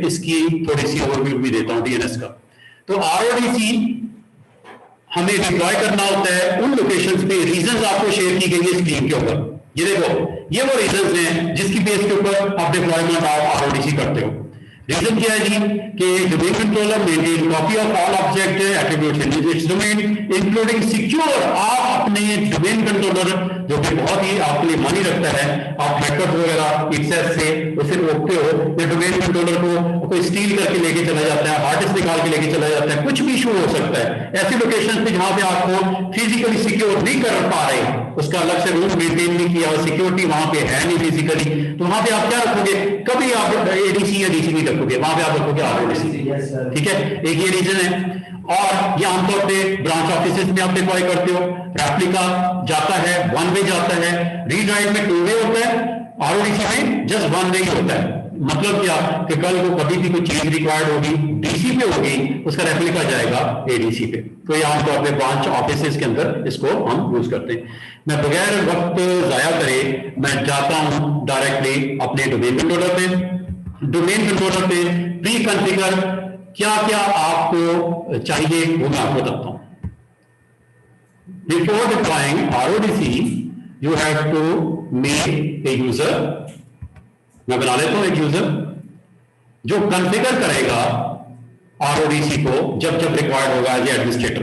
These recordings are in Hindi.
इसकी थोड़ी सी ओवरव्यू भी देता हूं डीएनएस का। तो आरओडीसी हमें डिप्लॉय करना होता है उन लोकेशंस पे, रीजंस आपको शेयर की गई है स्क्रीन के ऊपर, ये देखो ये वो रीजंस हैं जिसकी बेस के ऊपर आप डिप्लॉयमेंट ऑफ आरओडीसी करते हो। रीजन क्या है जी कि domain controller maintain copy of all object attributes in its domain including secure. आप अपने डोमेन कंट्रोलर जो कि बहुत ही आपके लिए मानी रखता है, आप हैकर्स वगैरह एक्सेस से उसे रोकते हो, या डोमेन कंट्रोलर को कोई स्टील करके लेके चला जाता है, हार्ड डिस्क निकाल के लेके चला जाता है, कुछ भी इशू हो सकता है। ऐसी लोकेशन पे जहां पे आपको फिजिकली सिक्योर नहीं कर पा रहे, उसका अलग से रूल मेंटेन नहीं किया और सिक्योरिटी वहां पे है नहीं फिजिकली, तो वहां पे आप क्या रखोगे? कभी आप एडीसी या डीसी नहीं रखोगे, वहां पे आप रखोगे आरओडीसी। ठीक है, एक ये रीजन है। और ये आमतौर पे ब्रांच ऑफिसेस में आप डिप्लॉय करते हो। रेप्लिका जाता है, वन वे जाता है, रीड राइट में टू वे होता है, आरओडीसी में जस्ट वन वे ही होता है। मतलब क्या कि कल को कभी भी कोई चीज रिक्वायर्ड होगी डीसी पे होगी, उसका रेप्लिका जाएगा एडीसी पे। तो ये आमतौर पे ब्रांच ऑफिसेस के अंदर इसको हम यूज करते हैं। मैं बगैर वक्त जाया करे मैं जाता हूं डायरेक्टली अपने डोमेन कंट्रोलर पे। डोमेन कंट्रोलर पे प्री कॉन्फ़िगर क्या क्या आपको चाहिए वो मैं आपको बताता हूं। Before deploying RODC you have to make a user. मैं बना लेता हूं एक यूजर जो कॉन्फ़िगर करेगा आरओडीसी को जब जब रिक्वायर्ड होगा एज एडमिनिस्ट्रेटर।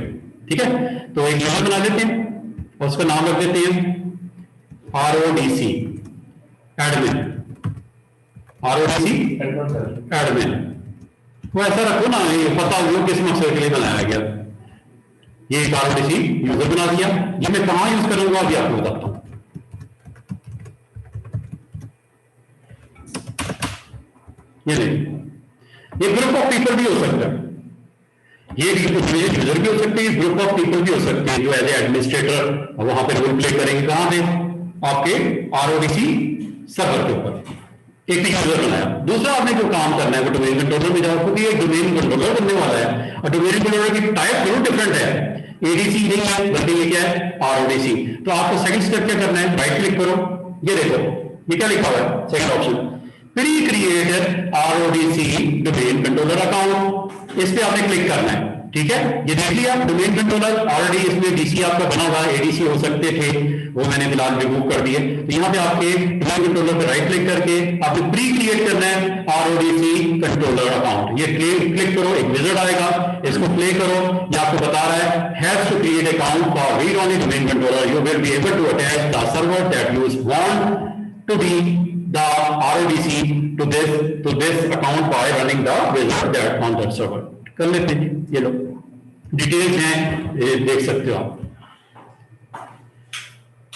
ठीक है, तो एक यूजर बना देते हैं और उसका नाम रख देते हैं आरओडीसी एडमिन। आरओडीसी एडमिन वो ऐसा रखो ना, ये पता हो किस मकसद के लिए बनाया गया। ये एक आरओडीसी यूजर बना दिया। ये मैं कहां यूज करूंगा अभी आपको बताता हूं। ये नहीं, ये ग्रुप ऑफ पीपल भी हो सकता है, ये यूजर भी हो सकते हैं, ग्रुप ऑफ पीपल भी हो सकते हैं जो एज ए एडमिनिस्ट्रेटर वहां पे रोल प्ले करेंगे। कहां पे? आपके आरओडीसी सर्वर के ऊपर एक यूजर बनाया। दूसरा आपने जो काम करना है वो डोमेन कंट्रोलर में जाओ, क्योंकि एक डोमेन कंट्रोलर बनने वाला है और डोमेन कंट्रोलर की टाइप जरूर डिफरेंट है, एडीसी नहीं है बल्कि ये क्या है? आरओडीसी। तो आपको सेकंड स्टेप क्या करना है? राइट क्लिक करो, ये देखो ये क्या लिखा हुआ है second option, pre created RODC domain controller account. इस पे आपने क्लिक करना है। ठीक है, ये देख लिया डोमेन कंट्रोलर ऑलरेडी इसमें डीसी आपका बना हुआ है, एडीसी हो सकते थे, वो मैंने फिलहाल रिमूव कर दिए। तो यहाँ पे आपके डोमेन कंट्रोलर पे राइट क्लिक करके आपने प्री क्रिएट करना है आरओडीसी कंट्रोलर अकाउंट। ये क्लिक करो, एक विजार्ड आएगा, इसको प्ले करो। ये आपको बता रहा है have to create account for read only domain controller, you will be able to attach the server that you want to be the RODC to this account by running the wizard that on that server। कर लेते हैं, ये लो डिटेल्स हैं, ये देख सकते हो आप।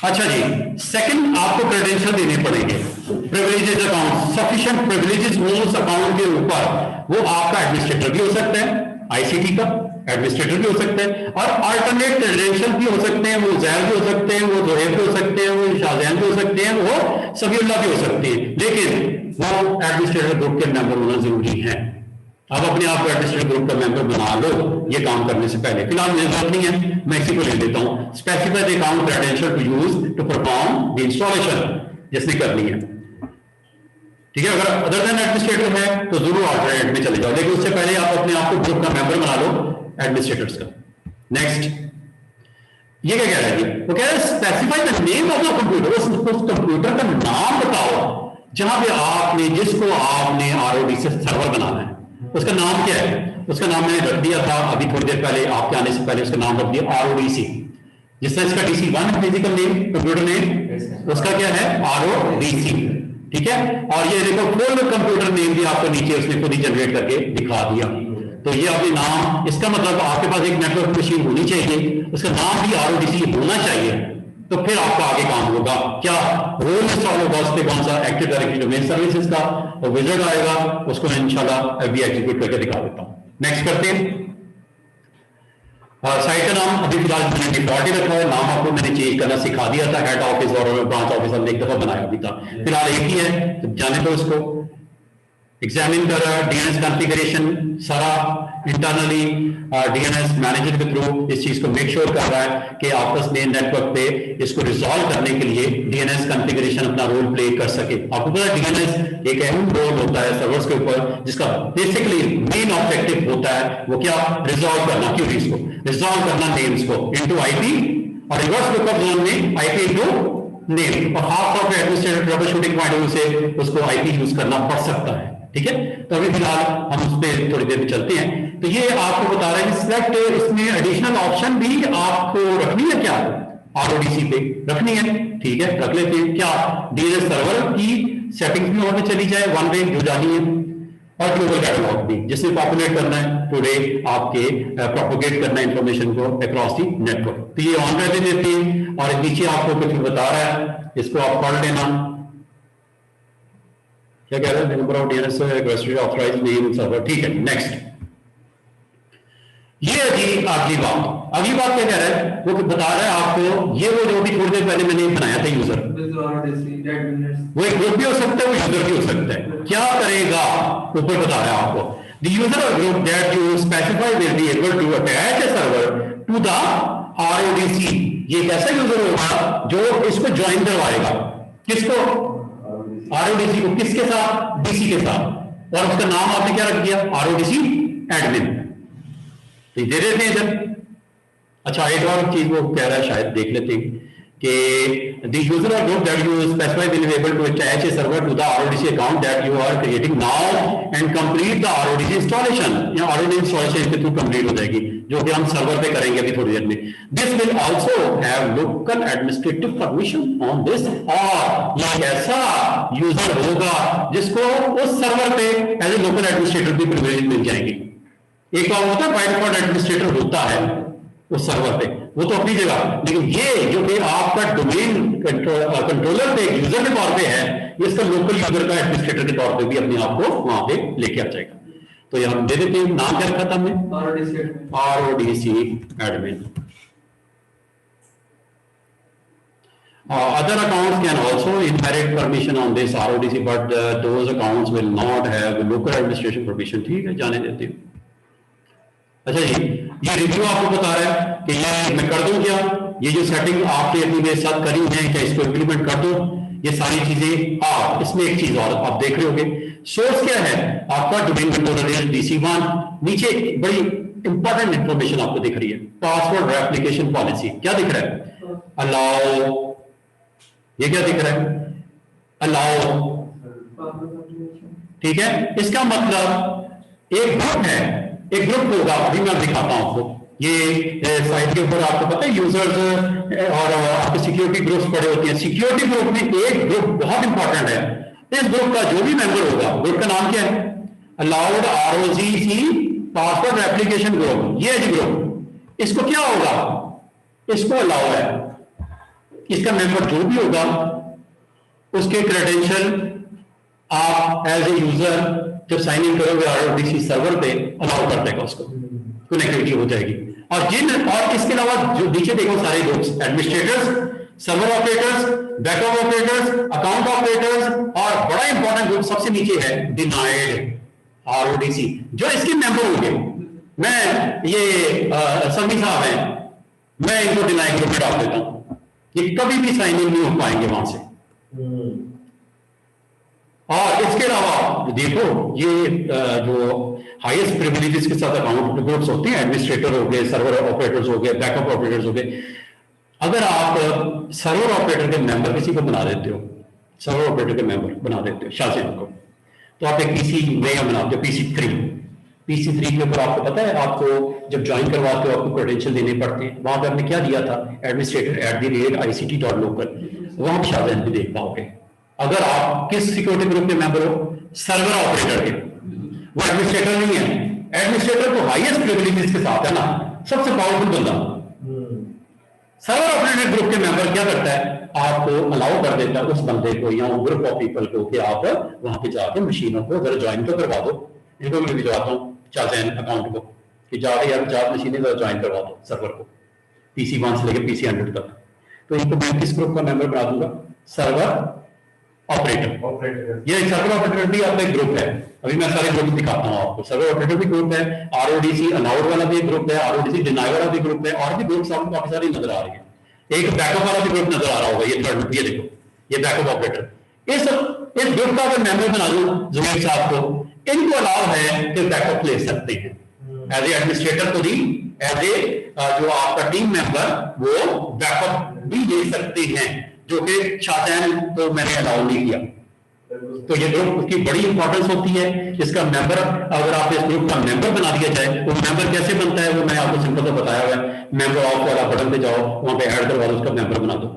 अच्छा जी, सेकंड आपको क्रेडेंशियल देने पड़ेंगे। प्रिविलेजेस अकाउंट, सफिशिएंट प्रिविलेजेस हो उस अकाउंट के ऊपर, वो आपका एडमिनिस्ट्रेटर भी हो सकता है, आईसीटी का एडमिनिस्ट्रेटर भी हो सकता है, और अल्टरनेट क्रेडेंशियल भी हो सकते हैं, वो जैर भी हो सकते हैं, वो जोहेब भी हो सकते हैं, वो शाहजहान भी हो सकते हैं, वो सफीउल्लाह भी हो सकते हैं, लेकिन वो एडमिनिस्ट्रेटर ग्रुप के मेंबर होना जरूरी है। आप अपने आप को एडमिनिस्ट्रेटर ग्रुप का मेंबर बना लो ये काम करने से पहले। फिलहाल मुझे जरूरत नहीं है, मैं इसी को ले लेता हूं। Specify the account credential to use to perform the installation, जिसने करनी है। ठीक है, अगर अदर देन एडमिनिस्ट्रेटर है तो जरूर अल्टरनेट में चले जाओ, लेकिन उससे पहले आप अपने आप को ग्रुप का मेंबर बना लो एडमिनिस्ट्रेटर्स का। नेक्स्ट, ये क्या कह रहा है? वो कह रहा है specify the name of the computer, उस कंप्यूटर का नाम बताओ जहां पे आपने, जिसको आपने आरओडीसी सर्वर बनाना है, उसका नाम क्या है? उसका नाम मैंने रख दिया था अभी थोड़ी देर पहले, आपके आने से पहले उसका नाम रख दिया आरओडीसी। जिस तरह इसका DC1 physical name, computer name, उसका क्या है? आरओडीसी। ठीक है, और ये देखो फुल कंप्यूटर नेम भी आपको नीचे उसने खुद ही जनरेट करके दिखा दिया। तो ये अपने नाम, इसका मतलब आपके पास एक नेटवर्क मशीन होनी चाहिए, उसका नाम भी आरओडीसी होना चाहिए, तो फिर आपका आगे काम होगा। क्या रोल इंस्टॉल होगा उस पर? कौन सा? एक्टिव डायरेक्टरी डोमेन सर्विसेज का, और विजार्ड आएगा, उसको मैं इंशाल्लाह अभी एग्जीक्यूट करके दिखा देता हूं। नेक्स्ट करते हैं। साइट का नाम अभी फिलहाल मैंने डिफॉल्ट ही रखा है, नाम आपको मैंने चेंज करना सिखा दिया था। हेड ऑफिस और ब्रांच ऑफिस हमने एक दफा बनाया भी था, फिलहाल एक ही है, तो जाने दो इसको। एग्जामिन कर रहा है डीएनएस कॉन्फ़िगरेशन सारा इंटरनली डीएनएस मैनेजर के थ्रू इस चीज को मेक श्योर कर रहा है कि आपस में नेटवर्क पे इसको रिजॉल्व करने के लिए डीएनएस कॉन्फ़िगरेशन अपना रोल प्ले कर सके। आपको पता है डीएनएस एक अहम रोल होता है सर्वर्स के ऊपर, जिसका बेसिकली मेन ऑब्जेक्टिव होता है वो क्या, रिजॉल्व करना क्यूरीज को, रिजॉल्व करना नेम्स को इनटू आईपी और रिवर्स लुकअप जोन में आईपी इनटू नेम, और half of administrator trouble shooting point of view से उसको आईपी यूज करना पड़ सकता है। ठीक है, तो अभी फिलहाल हम उस पर थोड़ी देर में चलते हैं। तो ये आपको बता रहे हैं सिलेक्ट, इसमें एडिशनल ऑप्शन भी आपको रखनी है क्या, आरओडीसी पे रखनी है। ठीक है, रख लेते हैं। क्या डीएनएस सर्वर की सेटिंग्स भी वहां पे चली जाए, वन वे जो जानी है, और ग्लोबल कैटलॉग भी जिससे पॉपुलेट करना है टुडे आपके प्रोपोगेट करना है इंफॉर्मेशन को अक्रॉस दी नेटवर्क। तो ये ऑन रहने देते हैं और नीचे आपको कुछ बता रहा है, इसको आप पढ़ लेना। क्या कह रहा है, number of DNS authorised name server. ठीक है, नेक्स्ट ये जी अगली बात क्या कह रहा है, वो बता रहा है आपको, ये वो जो भी थोड़ी देर पहले मैंने बनाया था यूजर, वो एक ग्रुप भी हो सकता है, वो यूजर भी हो सकता है। क्या करेगा ऊपर बता रहा है आपको, द यूजर और group that you specify will be able to attach a server to the RODC. ये कैसा यूजर होगा जो इसको ज्वाइन करवाएगा, किसको, आरओडीसी को, किसके साथ, डीसी के साथ, और उसका नाम आपने क्या रख दिया, आरओडीसी एडमिन। दे देते हैं इधर। अच्छा, एक और चीज वो कह रहा है, शायद देख लेते हैं कि the user or group that you specify will be able to attach a server to the RODC account that you are creating now and complete the RODC installation। या RODC installation इसके थ्रू कंप्लीट हो जाएगी, जो कि हम सर्वर पे करेंगे अभी थोड़ी देर में। This will also have local administrative permission on this, और ये ऐसा यूजर होगा जिसको उस सर्वर पे एज ए लोकल एडमिनिस्ट्रेटर भी प्रिविलेज मिल जाएंगे। एक बार होता है बाय डिफॉल्ट एडमिनिस्ट्रेटर होता है उस सर्वर पे, वो तो अपनी जगह, लेकिन ये जो कि आपका डोमेन कंट्रोलर पे यूजर के तौर पे है, ये इसका लोकल यूजर का एडमिनिस्ट्रेटर के तौर पे भी अपने आप को वहां पे लेके आ जाएगा। तो ये हम दे देते हैं, नाम क्या रखा था हमने, आरओडीसी admin. Other accounts can also inherit permission on this RODC, but those accounts will not have local administration permission। ठीक है, जाने देते हैं। अच्छा जी, ये रिव्यू आपको बता रहा है कि ये मैं कर दूं क्या, ये जो सेटिंग आपने अपनी मेरे साथ करी है, क्या इसको इंप्लीमेंट कर दूं, ये सारी चीजें। इसमें एक चीज और आप देख रहे होंगे, सोर्स क्या है आपका, डोमेन कंट्रोलर DC1। नीचे बड़ी इंपॉर्टेंट इंफॉर्मेशन आपको दिख रही है, पासवर्ड रेप्लिकेशन पॉलिसी। क्या दिख रहा है, अलाउ, ये क्या दिख रहा है, अलाउ। ठीक है, इसका मतलब एक ग्रुप है, एक ग्रुप होगा, अभी मैं दिखाता हूं आपको। ये साइट के ऊपर आपको पता है यूजर्स और आपके सिक्योरिटी ग्रुप्स पड़े होते हैं। सिक्योरिटी ग्रुप में एक ग्रुप बहुत इंपॉर्टेंट है, इस ग्रुप का जो भी मेंबर होगा, ग्रुप का नाम क्या है, allowed RODC password application group. ये है ग्रुप, इसको क्या होगा, इसको अलाउ है, इसका मेंबर जो भी होगा उसके क्रेडेंशियल आप एज ए यूजर जब साइन इन करोगे RODC सर्वर पे, अलाउ कर देगा, उसको कनेक्टिविटी हो जाएगी। और इसके अलावा जो नीचे देखो सारे groups, administrators, server operators, backup operators, account operators, और बड़ा इंपॉर्टेंट ग्रुप सबसे नीचे है डिनाइड RODC, जो इसके मेंबर होंगे। मैं ये सभी साहब हैं, मैं इनको डिनाइड ग्रुप में डाल देता हूं, ये कभी भी साइन इन नहीं हो पाएंगे वहां से। और इसके अलावा देखो ये जो हाईएस्ट प्रिविलेजेस के साथ अकाउंट ग्रुप्स होते हैं, एडमिनिस्ट्रेटर हो गए, सर्वर ऑपरेटर्स हो गए, बैकअप ऑपरेटर्स हो गए। अगर आप सर्वर ऑपरेटर के मेंबर किसी को बना देते हो, सर्वर ऑपरेटर के मेंबर बना देते हो शाहजहां को, तो आप एक पीसी नया बनाते हो, PC3 के ऊपर आपको पता है, आपको जब ज्वाइन करवाते हो आपको क्रेडेंशियल देने पड़ते हैं। वहां पर आपने क्या दिया था, एडमिनिस्ट्रेटर @ICT.local, वहां पर शाहजहां भी देख पाओगे। अगर आप किस सिक्योरिटी ग्रुप के मेंबर हो, सर्वर ऑपरेटर के, वो एडमिनिस्ट्रेटर नहीं है। एडमिनिस्ट्रेटर तो हाईएस्ट प्रिविलेजेस के साथ है ना, सबसे पावरफुल बंदा। सर्वर ऑपरेटर ग्रुप के मेंबर क्या करता है, आपको अलाउ कर देता है उस बंदे को या ग्रुप ऑफ पीपल को कि आप वहां पे जाके मशीनों को जरा ज्वाइन तो करवा दो। इनको मैं भिजवाता हूँ शाहजहां अकाउंट को कि जाके यार 4 मशीनें जरा ज्वाइन करवा दो सर्वर को, PC1 से लेकर PC100 तक। तो इनको मैं किस ग्रुप का मेंबर बना दूंगा, सर्वर ऑपरेटर। ये सर्वर ऑपरेटर भी आपका एक ग्रुप है। अभी मैं सारे ग्रुप दिखाता हूँ आपको। सर्वर ऑपरेटर भी ग्रुप है, आरओडीसी अलाउड वाला भी ग्रुप है, आरओडीसी डिनाई वाला भी ग्रुप है, और भी ग्रुप्स आपको काफी सारी नजर आ रही है। एक बैकअप वाला भी ग्रुप नजर आ रहा होगा, ये थर्ड, ये देखो, ये बैकअप ऑपरेटर। इस ग्रुप का अगर मेंबर बना दूं जुबैर साहब को, इनको अलाउ है कि बैकअप ले सकते हैं एज ए एडमिनिस्ट्रेटर को भी, एज ए जो आपका टीम मेंबर वो बैकअप भी ले सकते हैं, जो कि शाहजहान को मैंने अलाउ नहीं किया। तो ये ग्रुप की बड़ी इंपॉर्टेंस होती है। इसका मेंबर, अगर आप इस ग्रुप का मेंबर बना दिया जाए, तो मेंबर कैसे बनता है वो मैं आपको सिंपल तो बताया हुआ है। मेंबर ऑफ वाला बटन पे जाओ, वहां पे ऐड करवा दो, उसका मेंबर बना दो,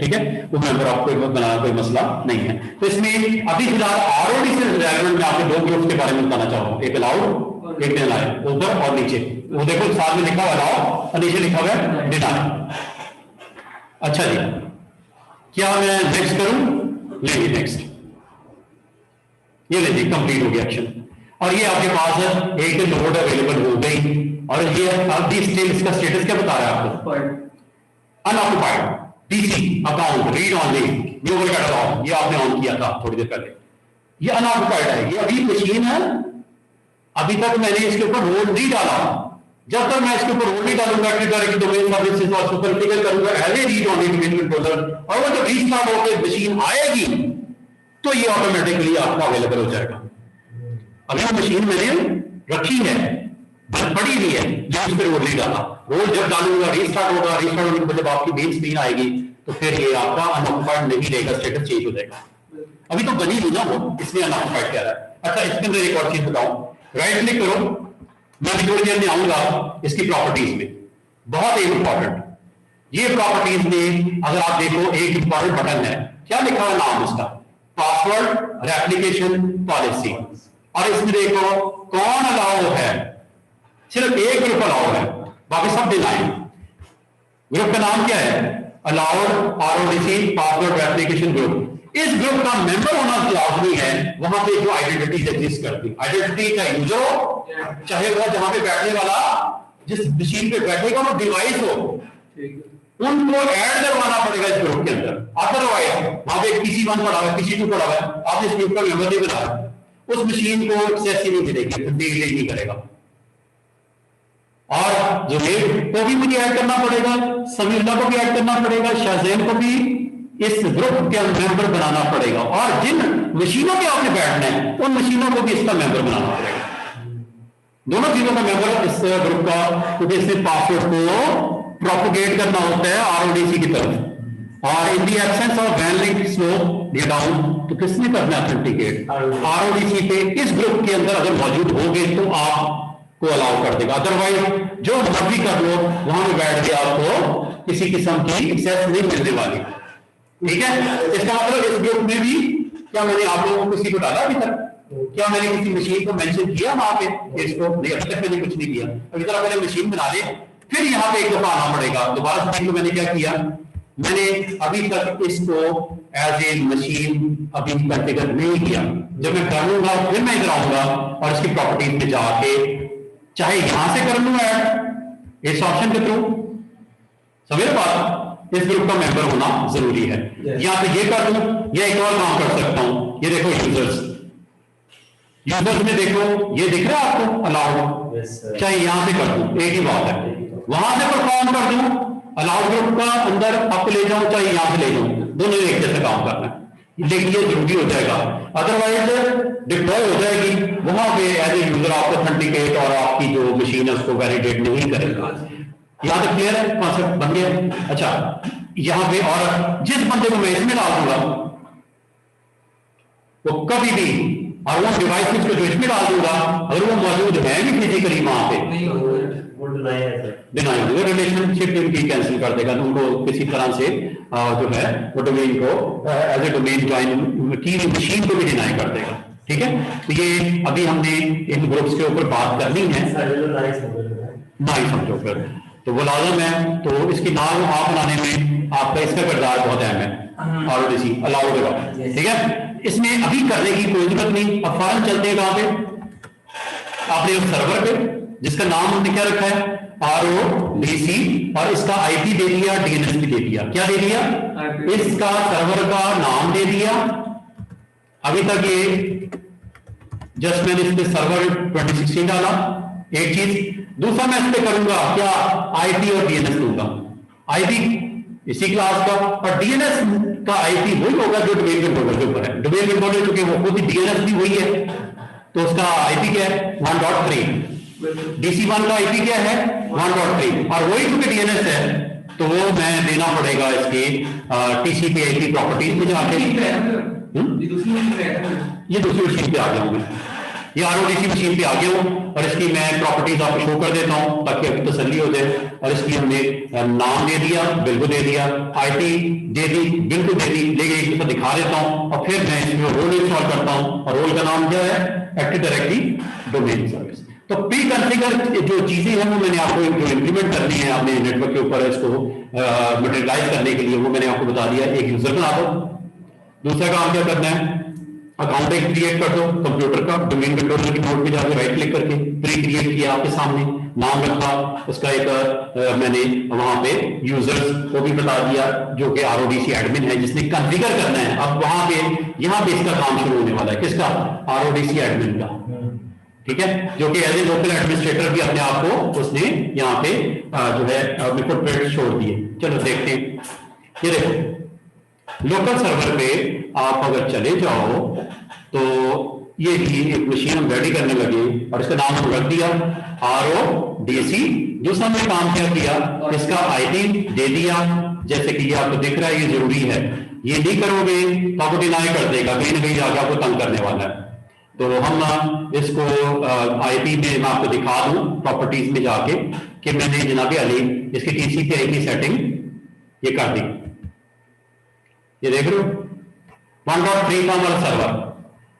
ठीक है। वो मेंबर आपको बनाना कोई मसला नहीं है। तो इसमें अभी फिलहाल आरओडी से रिक्वायरमेंट में आपके दो ग्रुप्स के बारे में बताना चाहूंगा, एक अलाउड, एक डिनाई, ऊपर और नीचे। वो देखो साथ में लिखा हुआ अलाउ और नीचे लिखा हुआ है डिनाई। अच्छा जी, क्या मैं नेक्स्ट करूं? नहीं, नेक्स्ट। ये लीजिए कंप्लीट हो गया एक्शन, और ये आपके पास एक नोड अवेलेबल हो गई। और ये अभी स्टिल इसका स्टेटस क्या बता रहा है आपको? Unoccupied, DC account, read only, global catalogue, ये आपने ऑन किया था थोड़ी देर पहले। ये अनऑक्युपाइड है, ये अभी मशीन है, अभी तक मैंने इसके ऊपर रोल नहीं डाला। जब तक मैं इसके ऊपर रोल नहीं डालूंगा डायरेक्ट डोमेन सर्विसेज और सुपर कॉन्फ़िगर करूंगा as a read only domain controller, और वो जब रीस्टार्ट होकर मशीन आएगी तो ये ऑटोमेटिकली आपको अवेलेबल हो जाएगा। अभी मशीन मैंने रखी है, पड़ी हुई है, जब इस पर रोल नहीं डाला। रोल जब डालूंगा रीस्टार्ट होगा, रीस्टार्ट होने के बाद जब आपकी मेन स्क्रीन आएगी तो फिर ये आपका अनऑक्युपाइड नहीं रहेगा, स्टेटस चेंज हो जाएगा। अभी तो बनी नहीं ना वो, इसलिए अनऑक्युपाइड कह रहा है। अच्छा, इसके अंदर एक और चीज बताऊं, राइट क्लिक करो, मैं थोड़ी देर में आऊंगा इसकी प्रॉपर्टीज में, बहुत इंपॉर्टेंट। ये प्रॉपर्टीज में अगर आप देखो एक इंपॉर्टेंट बटन है, क्या लिखा हुआ नाम उसका? Password replication policy. और इसमें देखो कौन अलाउ है, सिर्फ एक ग्रुप अलाउ है, बाकी सब डिनाई। ग्रुप का नाम क्या है? Allowed RODC password replication group. इस ग्रुप का मेंबर होना लाजमी है वहां पे जो आइडेंटिटीज एग्जिस्ट करती, आइडेंटिटी चाहे यूजर हो, चाहे वो जहां पे बैठने वाला, जिस मशीन पे बैठेगा वो डिवाइस हो, उनको ऐड करवाना पड़ेगा इस ग्रुप के अंदर। अदरवाइज वहां पे PC1 पड़ा हुआ है, PC2 पड़ा हुआ है, आपने इस ग्रुप का मेंबर नहीं बनाया, उस मशीन को एक्सेस ही नहीं मिलेगी, डिलीट नहीं करेगा। और जो को भी मुझे ऐड करना पड़ेगा, समीरना को भी ऐड करना पड़ेगा, शाहजैन को भी इस ग्रुप के मेंबर बनाना पड़ेगा, और जिन मशीनों पे आपने बैठना है उन मशीनों को भी इसका मेंबर बनाना पड़ेगा। दोनों चीजों का मेंबर इस ग्रुप का, क्योंकि इससे पासवर्ड को प्रोपोगेट करना होता है आरओडीसी की तरफ। और इन दी एब्सेंस ऑफ वैन लिंक स्लो डाउन, तो किसने करना है ऑथेंटिकेट? आरओडीसी पे इस ग्रुप के अंदर अगर मौजूद होगे तो आपको अलाउ कर देगा, अदरवाइज जो मर्जी कर लो वहां पे बैठ के आपको किसी किस्म की एक्सेस नहीं मिलने वाली, ठीक है। इसका मतलब इस ग्रुप में भी क्या मैंने आप लोगों को किसी को डाला अभी तक? क्या मैंने किसी मशीन को मेंशन किया वहां पे? इसको नहीं, अभी तक मैंने कुछ नहीं किया। अभी तरह पहले मशीन बना दे, फिर यहाँ पे एक दफा आना पड़ेगा दोबारा से। मैंने क्या किया, मैंने अभी तक इसको एज ए मशीन अभी कॉन्फ़िगर नहीं किया। जब मैं कर लूंगा फिर मैं इधर आऊंगा और इसकी प्रॉपर्टीज में जाके चाहे यहां से कर लूं ऐड इस ऑप्शन के थ्रू, समझ बात। इस ग्रुप का मेंबर होना जरूरी है। यहां पे ये कर दूं या एक और काम कर सकता हूं, ये देखो यूजर्स में देखो ये दिख रहा है आपको अलाउड, चाहे यहां से कर दूं एक ही बात है, वहां से परफॉर्म कर दूं अलाउड ग्रुप का अंदर आपको ले जाऊं, चाहे यहां से ले जाऊं, दोनों एक जैसे काम करना है, लेकिन ये जरूरी हो जाएगा। अदरवाइज डिप्लॉय हो जाएगी वहां पे एज ए यूजर आप ऑथेंटिकेट और आपकी जो मशीन है उसको वैलिडेट नहीं करेगा। यहां तक क्लियर है, कॉन्सेप्ट बन गया। अच्छा, यहां पे और जिस बंदे को मैं इसमें डाल दूंगा वो कभी भी, और वो डिवाइस को जो इसमें डाल दूंगा अगर वो मौजूद है भी फिजिकली वहां पे, डिनाई होगा, रिलेशनशिप इनकी कैंसिल कर देगा, तो उनको किसी तरह से जो है वो डोमेन को एज ए डोमेन ज्वाइन की मशीन को भी डिनाई कर देगा, ठीक है। तो ये अभी हमने इन ग्रुप्स के ऊपर बात करनी है, नहीं समझो फिर तो वो लाजम है। तो इसकी नाम आप बनाने में आपका इसका किरदार बहुत अहम है, आरओडीसी अलाउड होगा, ठीक है। इसमें अभी करने की कोई जरूरत नहीं। अब फौरन चलते हैं कहां पे? आपने उस सर्वर पे जिसका नाम हमने क्या रखा है आरओडीसी, और इसका आईपी दे दिया, डीएनएस भी दे दिया। क्या दे दिया? इसका सर्वर का नाम दे दिया, अभी तक ये जस्ट मैंने इस पे सर्वर 2016 डाला, एक चीज। दूसरा मैं इस पे करूंगा क्या, आईपी और डीएनएस दूंगा। आईपी इसी क्लास का, और डीएनएस का आईपी वही होगा जो डोमेन कंट्रोलर के ऊपर है। डोमेन कंट्रोलर चूंकि वो खुद ही डीएनएस भी वही है, तो उसका आईपी क्या है 1.3। DC1 का आईपी क्या है 1.3, और वही चूंकि डीएनएस है तो वो मैं देना पड़ेगा इसकी टीसीपी आईपी प्रॉपर्टीज में जाके। ये दूसरी मशीन पे आ गया हूं मैं, ये आरओडीसी मशीन पे आ गया हूं, और इसकी मैं प्रॉपर्टीज आपको शो कर देता हूं ताकि आपकी तसल्ली हो जाए। और इसकी हमने नाम दे दिया, बिल्कुल दे दिया, आईपी दे दी, बिल्कुल दे दी, लेकिन एक दफा दिखा देता हूं, और फिर मैं इसमें रोल इंस्टॉल करता हूं, और रोल का नाम क्या है एक्टिव डायरेक्टरी डोमेन सर्विस। तो प्री कॉन्फ़िगर जो चीजें हैं वो मैंने आपको जो इंप्लीमेंट करनी है आपने नेटवर्क के ऊपर इसको मटेरियलाइज करने के लिए, वो मैंने आपको बता दिया। एक यूजर बना दो, दूसरा काम क्या करना है, अकाउंट एक क्रिएट कर दो कंप्यूटर का, डोमेन कंट्रोलर की नोट पे जाकर राइट क्लिक करके प्री क्रिएट किया, आपके सामने नाम रखा उसका, एक मैंने वहां पे यूजर्स को भी बता दिया जो कि आरओडीसी एडमिन है जिसने कॉन्फ़िगर करना है। अब वहां पे यहाँ पे इसका काम शुरू होने वाला है, किसका, आरओडीसी एडमिन का, ठीक है, जो कि एज ए लोकल एडमिनिस्ट्रेटर भी अपने आप को उसने यहाँ पे जो है फुटप्रिंट छोड़ दिए। चलो देखते हैं, ये देखो लोकल सर्वर पे आप अगर चले जाओ तो ये एक मशीन हम रेडी करने लगे, और इसका नाम हम रख दिया RODC। दूसरा हमने काम क्या किया, इसका आईडी दे दिया, जैसे कि ये आपको दिख रहा है, ये जरूरी है, ये नहीं करोगे तो आपको डिनाई कर देगा, कहीं ना कहीं जाकर आपको तंग करने वाला है। तो हम इसको आईपी में मैं आपको दिखा दूं प्रॉपर्टीज में जाके कि मैंने जनाब अली इसकी टीसीपी आईपी सेटिंग ये कर दी, ये देख रहे हो 1.3 का हमारा सर्वर,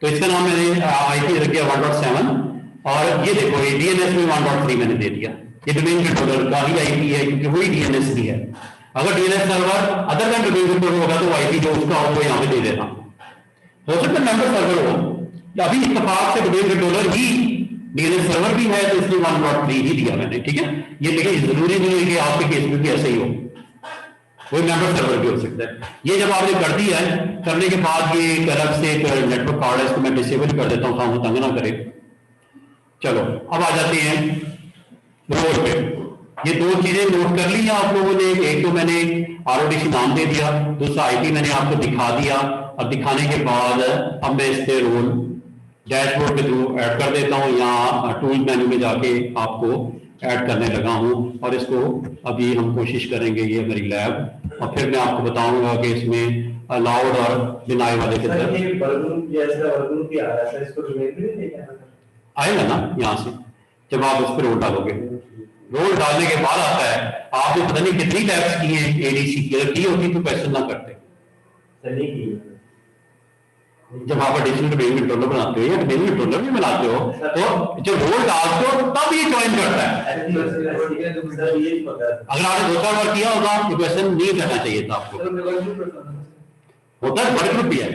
तो इसका नाम मैंने आईपी रख दिया 1.7, और ये देखो ये डीएनएस में 1.3 मैंने दे दिया। ये डोमेन कंट्रोलर का ही आईपी है क्योंकि वही डीएनएस भी है। अगर DNS server other than domain controller होगा तो आईपी जो उसका हो वो यहाँ पे दे देता, हो सकता है मेंबर सर्वर हो, अभी इत्तेफाक से डोमेन कंट्रोलर ही डीएनएस सर्वर भी है तो इसलिए 1.3 ही दिया मैंने, ठीक है। ये लेकिन जरूरी नहीं है कि आपके केस में भी ऐसा ही हो, कोई मेंबर सर्वर भी हो सकता है। ये जब आपने कर दिया है, करने के बाद ये एक अलग से एक नेटवर्क कार्ड है, इसको मैं डिसेबल कर देता हूँ ताकि तंग ना करे। चलो अब आ जाते हैं रोल पे। ये दो चीजें नोट कर ली हैं आप लोगों ने, एक तो मैंने आरओडीसी नाम दे दिया, दूसरा आईपी मैंने आपको दिखा दिया, और दिखाने के बाद अब मैं इस पे रोल डैशबोर्ड के थ्रू ऐड कर देता हूँ, यहाँ टूल मेन्यू में जाके आपको ऐड करने लगा हूँ, और इसको अभी हम कोशिश करेंगे, ये मेरी लैब, और फिर मैं आपको बताऊंगा कि इसमें अलाउड और डिनाई वाले के तरह आएगा ना यहाँ से, जब आप उस पर रोल डालोगे, रोल डालने के बाद आता है आपने पता नहीं कितनी टैब्स की हैं एडीसी की, अगर की होती तो क्वेश्चन ना करते। जब आप एडिशनल डोमेन कंट्रोलर बनाते हो या डोमेन कंट्रोलर भी बनाते हो तो जब रोल डालते हो तब ये ज्वाइन करता है। अगर आपने 2-4 बार किया होगा तो क्वेश्चन नहीं करना चाहिए था आपको, होता है बड़े ग्रुप भी है।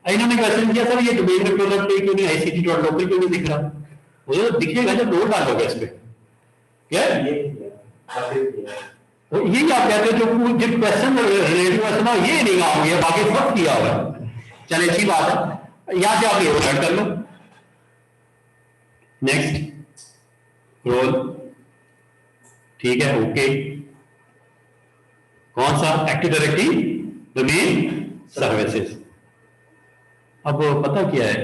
इन्होंने क्वेश्चन किया सर ये डोमेन कंट्रोलर पे क्यों नहीं ICT.local क्यों नहीं दिख रहा, वो दिखेगा जब रोल डालोगे इस पे, क्या तो यही आप कहते हो जो क्वेश्चन रिलेटिव है ना, ये नहीं काम हो गया, बाकी सब किया हुआ है। चले अच्छी बात है, यहां से आप ये रोल कर लो, नेक्स्ट रोल, ठीक है, ओके। कौन सा, एक्टिव डायरेक्टरी डोमेन सर्विसेज। अब पता क्या है,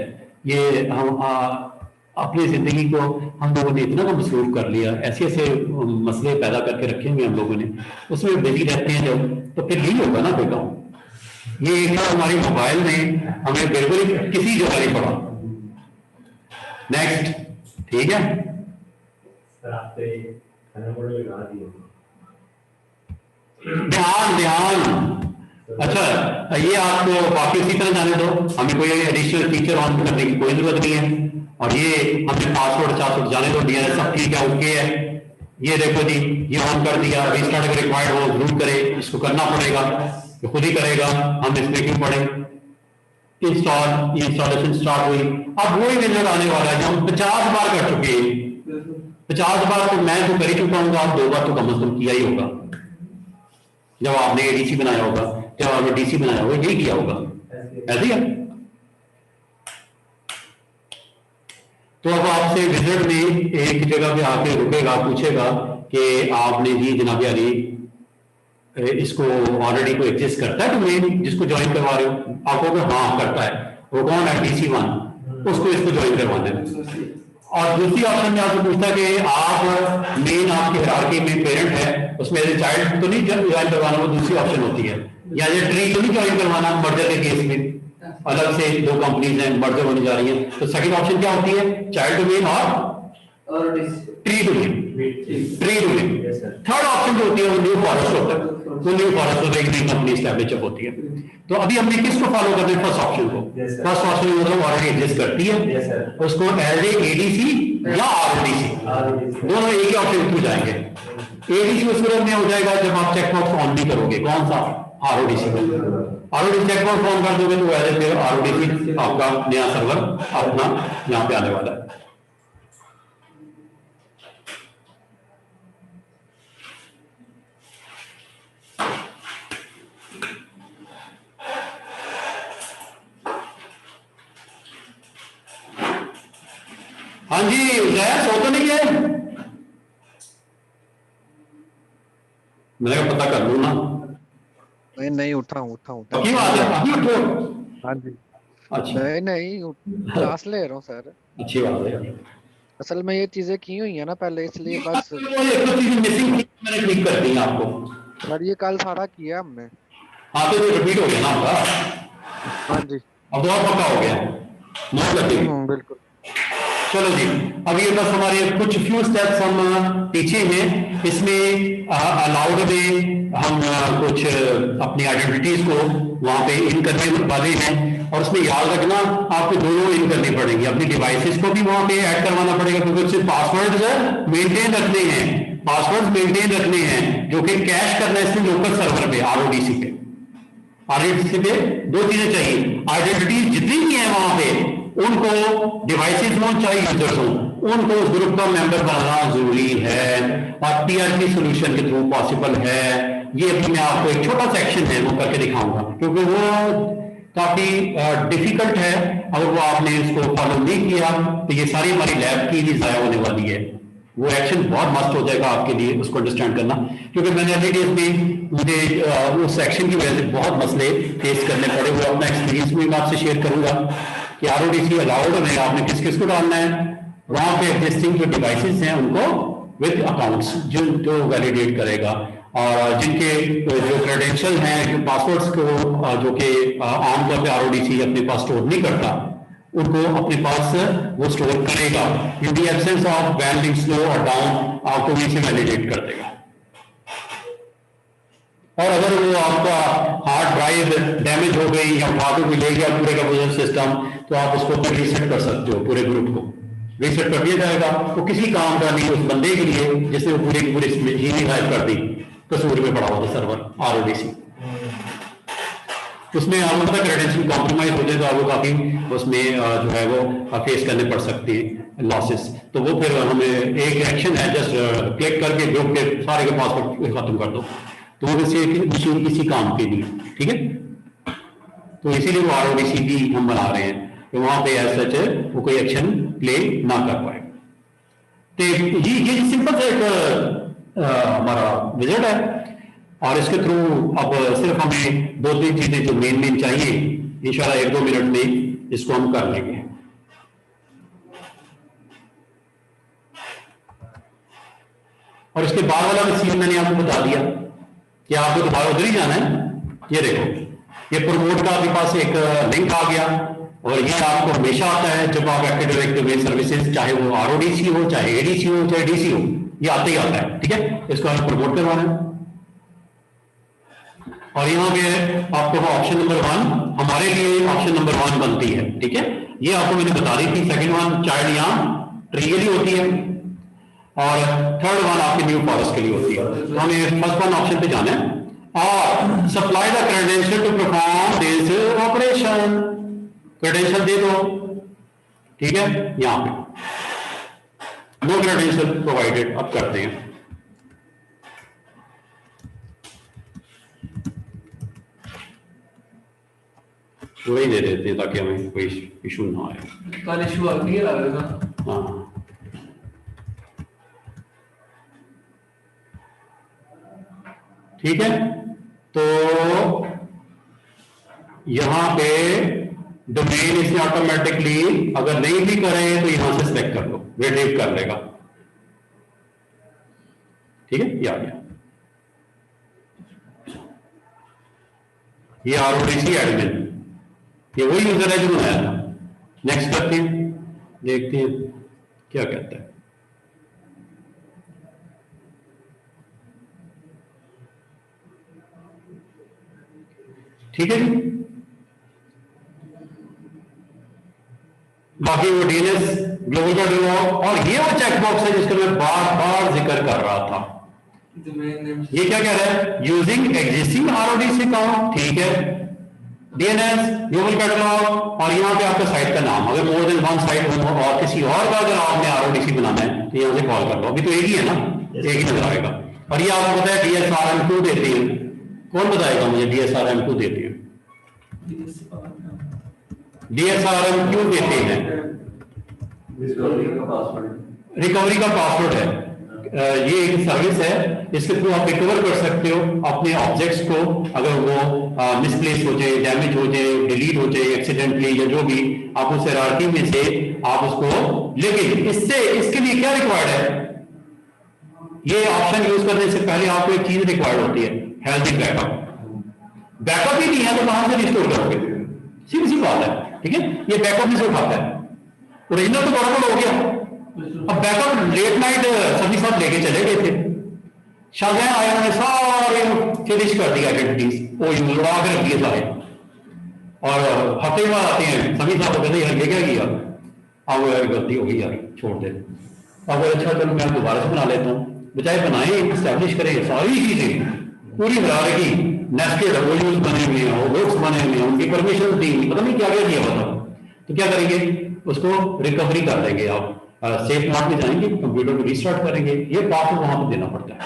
ये हम अपनी जिंदगी को हम लोगों ने इतना मसरूफ कर लिया, ऐसे ऐसे मसले पैदा करके रखे हुए हम लोगों ने, उसमें बिजी रहते हैं जब, तो फिर नहीं होगा ना कोई काम। ये एक हमारी मोबाइल में हमें बिल्कुल किसी जगह नहीं पड़ा। नेक्स्ट, ठीक है, ध्यान ध्यान, अच्छा ये आपको बाकी उसी तरह जाने दो, हमें कोई एडिशनल फीचर ऑन करने की कोई जरूरत नहीं है, और ये हमने पासवर्ड जाने दो, डीएनएस सब ठीक है, ओके है। ये देखो जी, ये ऑन कर दिया, रिस्टार्ट अगर रिक्वायर्ड हो जरूर करे, इसको करना पड़ेगा, तो खुद ही करेगा, हम इसमें क्यों पढ़े। इंस्टॉलेशन स्टार्ट हुई, अब वही मिलने आने वाला है जो हम 50 बार कर चुके हैं। 50 बार तो मैं तो कर ही चुका हूँ, आप 2 बार तो कम से कम किया ही होगा, जब आपने एडीसी बनाया होगा, जब आपने डीसी बनाया होगा, यही किया होगा, ऐसे ही है। तो अब आपसे विजिट में एक जगह पे आके रुकेगा, पूछेगा कि आपने जी जनाब यारी इसको ऑलरेडी कोई एग्जिस्ट करता है डोमेन जिसको ज्वाइन करवा रहे हो, आप कहोगे हाँ करता है, वो कौन है DC1, उसको इसको ज्वाइन करवाना है। और दूसरी ऑप्शन में आपसे पूछता है कि आप मेन आपकी हायरार्की में पेरेंट है उसमें एज ए चाइल्ड तो नहीं ज्वाइन करवाना, वो दूसरी ऑप्शन होती है, या ये ट्री तो नहीं ज्वाइन करवाना मर्जर के केस में, अलग से दो कंपनीज हैं मर्जर होने जा रही हैं, तो सेकंड ऑप्शन क्या होती है, चाइल्ड डोमेन और tree domain, tree domain. Third option जो होती है वो न्यू फॉरेस्ट होता है, वो न्यू फॉरेस्ट होता है, एक नई कंपनी एस्टैब्लिश होती है। तो अभी हमने किसको फॉलो करना है, फर्स्ट ऑप्शन को। फर्स्ट ऑप्शन मतलब ऑलरेडी एग्जिस्ट करती है, उसको एज ए ADC या RODC दोनों एक ही ऑप्शन थ्रू जाएंगे। ADC उस सूरत में हो जाएगा जब आप चेकबॉक्स ऑन नहीं करोगे, कौन सा, RODC को। RODC चेकबॉक्स ऑन कर दोगे तो एज ए फिर RODC आपका नया सर्वर अपना यहाँ पे आने वाला है। हाँ जी सो तो नहीं है, मैंने पता कर लूँ ना। नहीं उठा उठा की बात है, अभी उठो। हाँ जी। अच्छा नहीं क्लास ले रहा हूँ सर। अच्छी बात है। असल में ये चीजें की हुई है ना पहले, इसलिए बस एक तो चीज मिसिंग थी, मैंने ठीक कर दी आपको। सर ये कल सारा किया हमने। हाँ तो रिपीट हो गया ना आपका। हाँ जी अब और पक्का हो गया, नोट करते हैं। बिल्कुल। चलो जी, अब ये बस हमारे कुछ फ्यू स्टेप्स हम पीछे हैं, इसमें अलाउड में हम कुछ अपनी आइडेंटिटीज को वहां पे इन करने वाले हैं, और उसमें याद रखना आपको दोनों इन करनी पड़ेगी, अपनी डिवाइसेस को भी वहां पे ऐड करवाना पड़ेगा, क्योंकि उससे पासवर्ड मेंटेन रखने हैं, पासवर्ड मेंटेन रखने हैं जो कि कैश करना है इसमें लोकल सर्वर पे RODC पे। RODC पे दो चीजें चाहिए, आइडेंटिटीज जितनी भी है वहां पे उनको, डिवाइसेस हों चाहे यूजर्स हों, उनको उस ग्रुप का मेंबर बनाना जरूरी है, और TRP सोल्यूशन के थ्रू पॉसिबल है। ये अभी मैं आपको एक छोटा सेक्शन है वो करके दिखाऊंगा, क्योंकि वो काफी डिफिकल्ट है, अगर वो आपने इसको फॉलो नहीं किया तो ये सारी हमारी लैब की भी जाया होने वाली है। वो एक्शन बहुत मस्त हो जाएगा आपके लिए उसको अंडरस्टैंड करना, क्योंकि मैंने अर्ली डेज में मुझे उस सेक्शन की वजह से बहुत मसले फेस करने पड़े, वो अपना एक्सपीरियंस भी मैं आपसे शेयर करूंगा कि RODC अलाउड है, आपने किस किस को डालना है, वहां पे एग्जिस्टिंग जो डिवाइसेस हैं उनको विद अकाउंट्स जो वैलिडेट करेगा, और जिनके जो क्रेडेंशियल हैं, जो पासवर्ड्स को जो कि आमतौर पर RODC अपने पास स्टोर नहीं करता, उनको अपने पास वो स्टोर करेगा, इन दी एब्सेंस ऑफ वैन लिंक स्लो और डाउन आपको भी से वैलिडेट कर देगा। और अगर वो आपका हार्ड ड्राइव डैमेज हो गई या उठा के ले गया पूरे का पूरा सिस्टम, तो आप उसको रीसेट कर सकते हो, पूरे ग्रुप को रीसेट कर दिया जाएगा। वो किसी काम का नहीं, उस बंदे के लिए जिसने वो पूरी पूरी ही हाइप कर दी, कसूर में पड़ा होता सर्वर RODC, उसमें मतलब क्रेडेंशियल कॉम्प्रोमाइज हो जाए तो वो काफी उसमें जो है वो फेस करने पड़ सकती है लॉसेस। तो वो फिर हमें एक एक्शन है, जस्ट क्लिक करके ग्रुप के सारे के पासवर्ड खत्म कर दो, तो वो वैसे मशीन किसी काम के लिए, ठीक है। तो इसीलिए वो RODC भी हम बना रहे हैं तो वहां पे एज सच वो कोई एक्शन प्ले ना कर पाए। तो ये सिंपल सा एक हमारा विजिट है, और इसके थ्रू अब सिर्फ हमें दो तीन चीजें जो मेन चाहिए, इंशाल्लाह 1-2 मिनट में इसको हम कर लेंगे। और इसके बाद वाला भी सीन मैंने आपको बता दिया कि आपको दोबारा उधर ही जाना है। ये देखो, ये प्रमोट का आपके पास एक लिंक आ गया, और ये आपको हमेशा आता है जब आप एक्टिव डायरेक्टरी सर्विसेज, चाहे वो RODC हो, चाहे ADC हो, चाहे DC हो, ये आते ही आता है, ठीक है। इसको हमें प्रमोट करवाना है, और यहाँ पे आपको ऑप्शन नंबर 1 हमारे लिए ऑप्शन नंबर 1 बनती है, ठीक है। ये आपको मैंने बता दी थी। सेकंड वन चाइल्ड यहाँ ट्रिगली होती है, और थर्ड वन आपके न्यू फॉरेस्ट के लिए होती है। तो हमें फर्स्ट वन ऑप्शन पे जाना है, और supply the credential to perform this operation, credential दे दो, ठीक है। यहाँ पे नो क्रेडेंशियल प्रोवाइडेड, अब करते हैं। वही दे देते हैं ताकि हमें कोई इशू ना आए। कल इशू आ गया हाँ ठीक है, तो यहां पे डोमेन इसने ऑटोमेटिकली अगर नहीं भी करे तो यहां से सिलेक्ट कर लो, रिट्रीव कर लेगा। ठीक है, ये आ गया, ये RODC एडमिन, ये वही यूजर है जो बनाया था। नेक्स्ट करते हैं, देखते हैं क्या कहता है। ठीक है जी, बाकी वो DNS ग्लोबल का डेवलप, और ये वो चेकबॉक्स है जिसका मैं बार बार जिक्र कर रहा था। ये क्या कह रहा है, यूजिंग एग्जिस्टिंग RODC अकाउंट, ठीक है, DNS ग्लोबल कैटलॉग, और यहाँ पे आपका साइट का नाम, अगर मोर देन वन साइट हो और किसी और का अगर आपने RODC बनाना है तो यहाँ से कॉल कर लो, अभी तो एक ही है ना, एक ही नजर आएगा। और ये आपको पता है DSRM2 देते हैं, कौन बताएगा मुझे DSRM2 देते हैं? DSRM क्यों देते हैं? रिकवरी का पासवर्ड है, ये एक सर्विस है, इसके थ्रू आप रिकवर कर सकते हो अपने ऑब्जेक्ट्स को, अगर वो मिसप्लेस हो जाए, डैमेज हो जाए, डिलीट हो जाए एक्सीडेंटली या जो भी, आप उस हायरार्की में से आप उसको, लेकिन इससे इसके लिए क्या रिक्वायर्ड है, ये ऑप्शन यूज करने से पहले आपको एक चीज रिक्वायर्ड होती है, हेल्दी बैकअप। बैकअप ही नहीं है तो कहां से रिस्टोर करोगे, सीधी सी बात है। ठीक है, ये बैकअप नहीं से उठाता है, ओरिजिनल तो गड़बड़ हो गया, अब बैकअप लेट नाइट सभी साथ लेके चले गए थे, शायद आए उन्होंने सारे फिनिश कर दिया आइडेंटिटीज, वो उड़ा के रख दिए सारे, और हफ्ते बाद आते हैं सभी साथ कहते यार ये क्या किया, अब यार गलती हो गई यार छोड़ दे, अब अच्छा चलो मैं दोबारा से बना लेता हूँ, बजाय बनाए स्टैब्लिश करें सारी चीजें पूरी हरारकी, नेस्टेड वॉल्यूम्स बने हुए हैं, वर्क्स बने हुए हैं, उनकी परमिशन दी, पता नहीं क्या क्या किया होता, तो क्या करेंगे, उसको रिकवरी कर देंगे, आप सेफ मोड में जाएंगे, कंप्यूटर को रिस्टार्ट करेंगे, ये पासवर्ड वहां पर देना पड़ता है।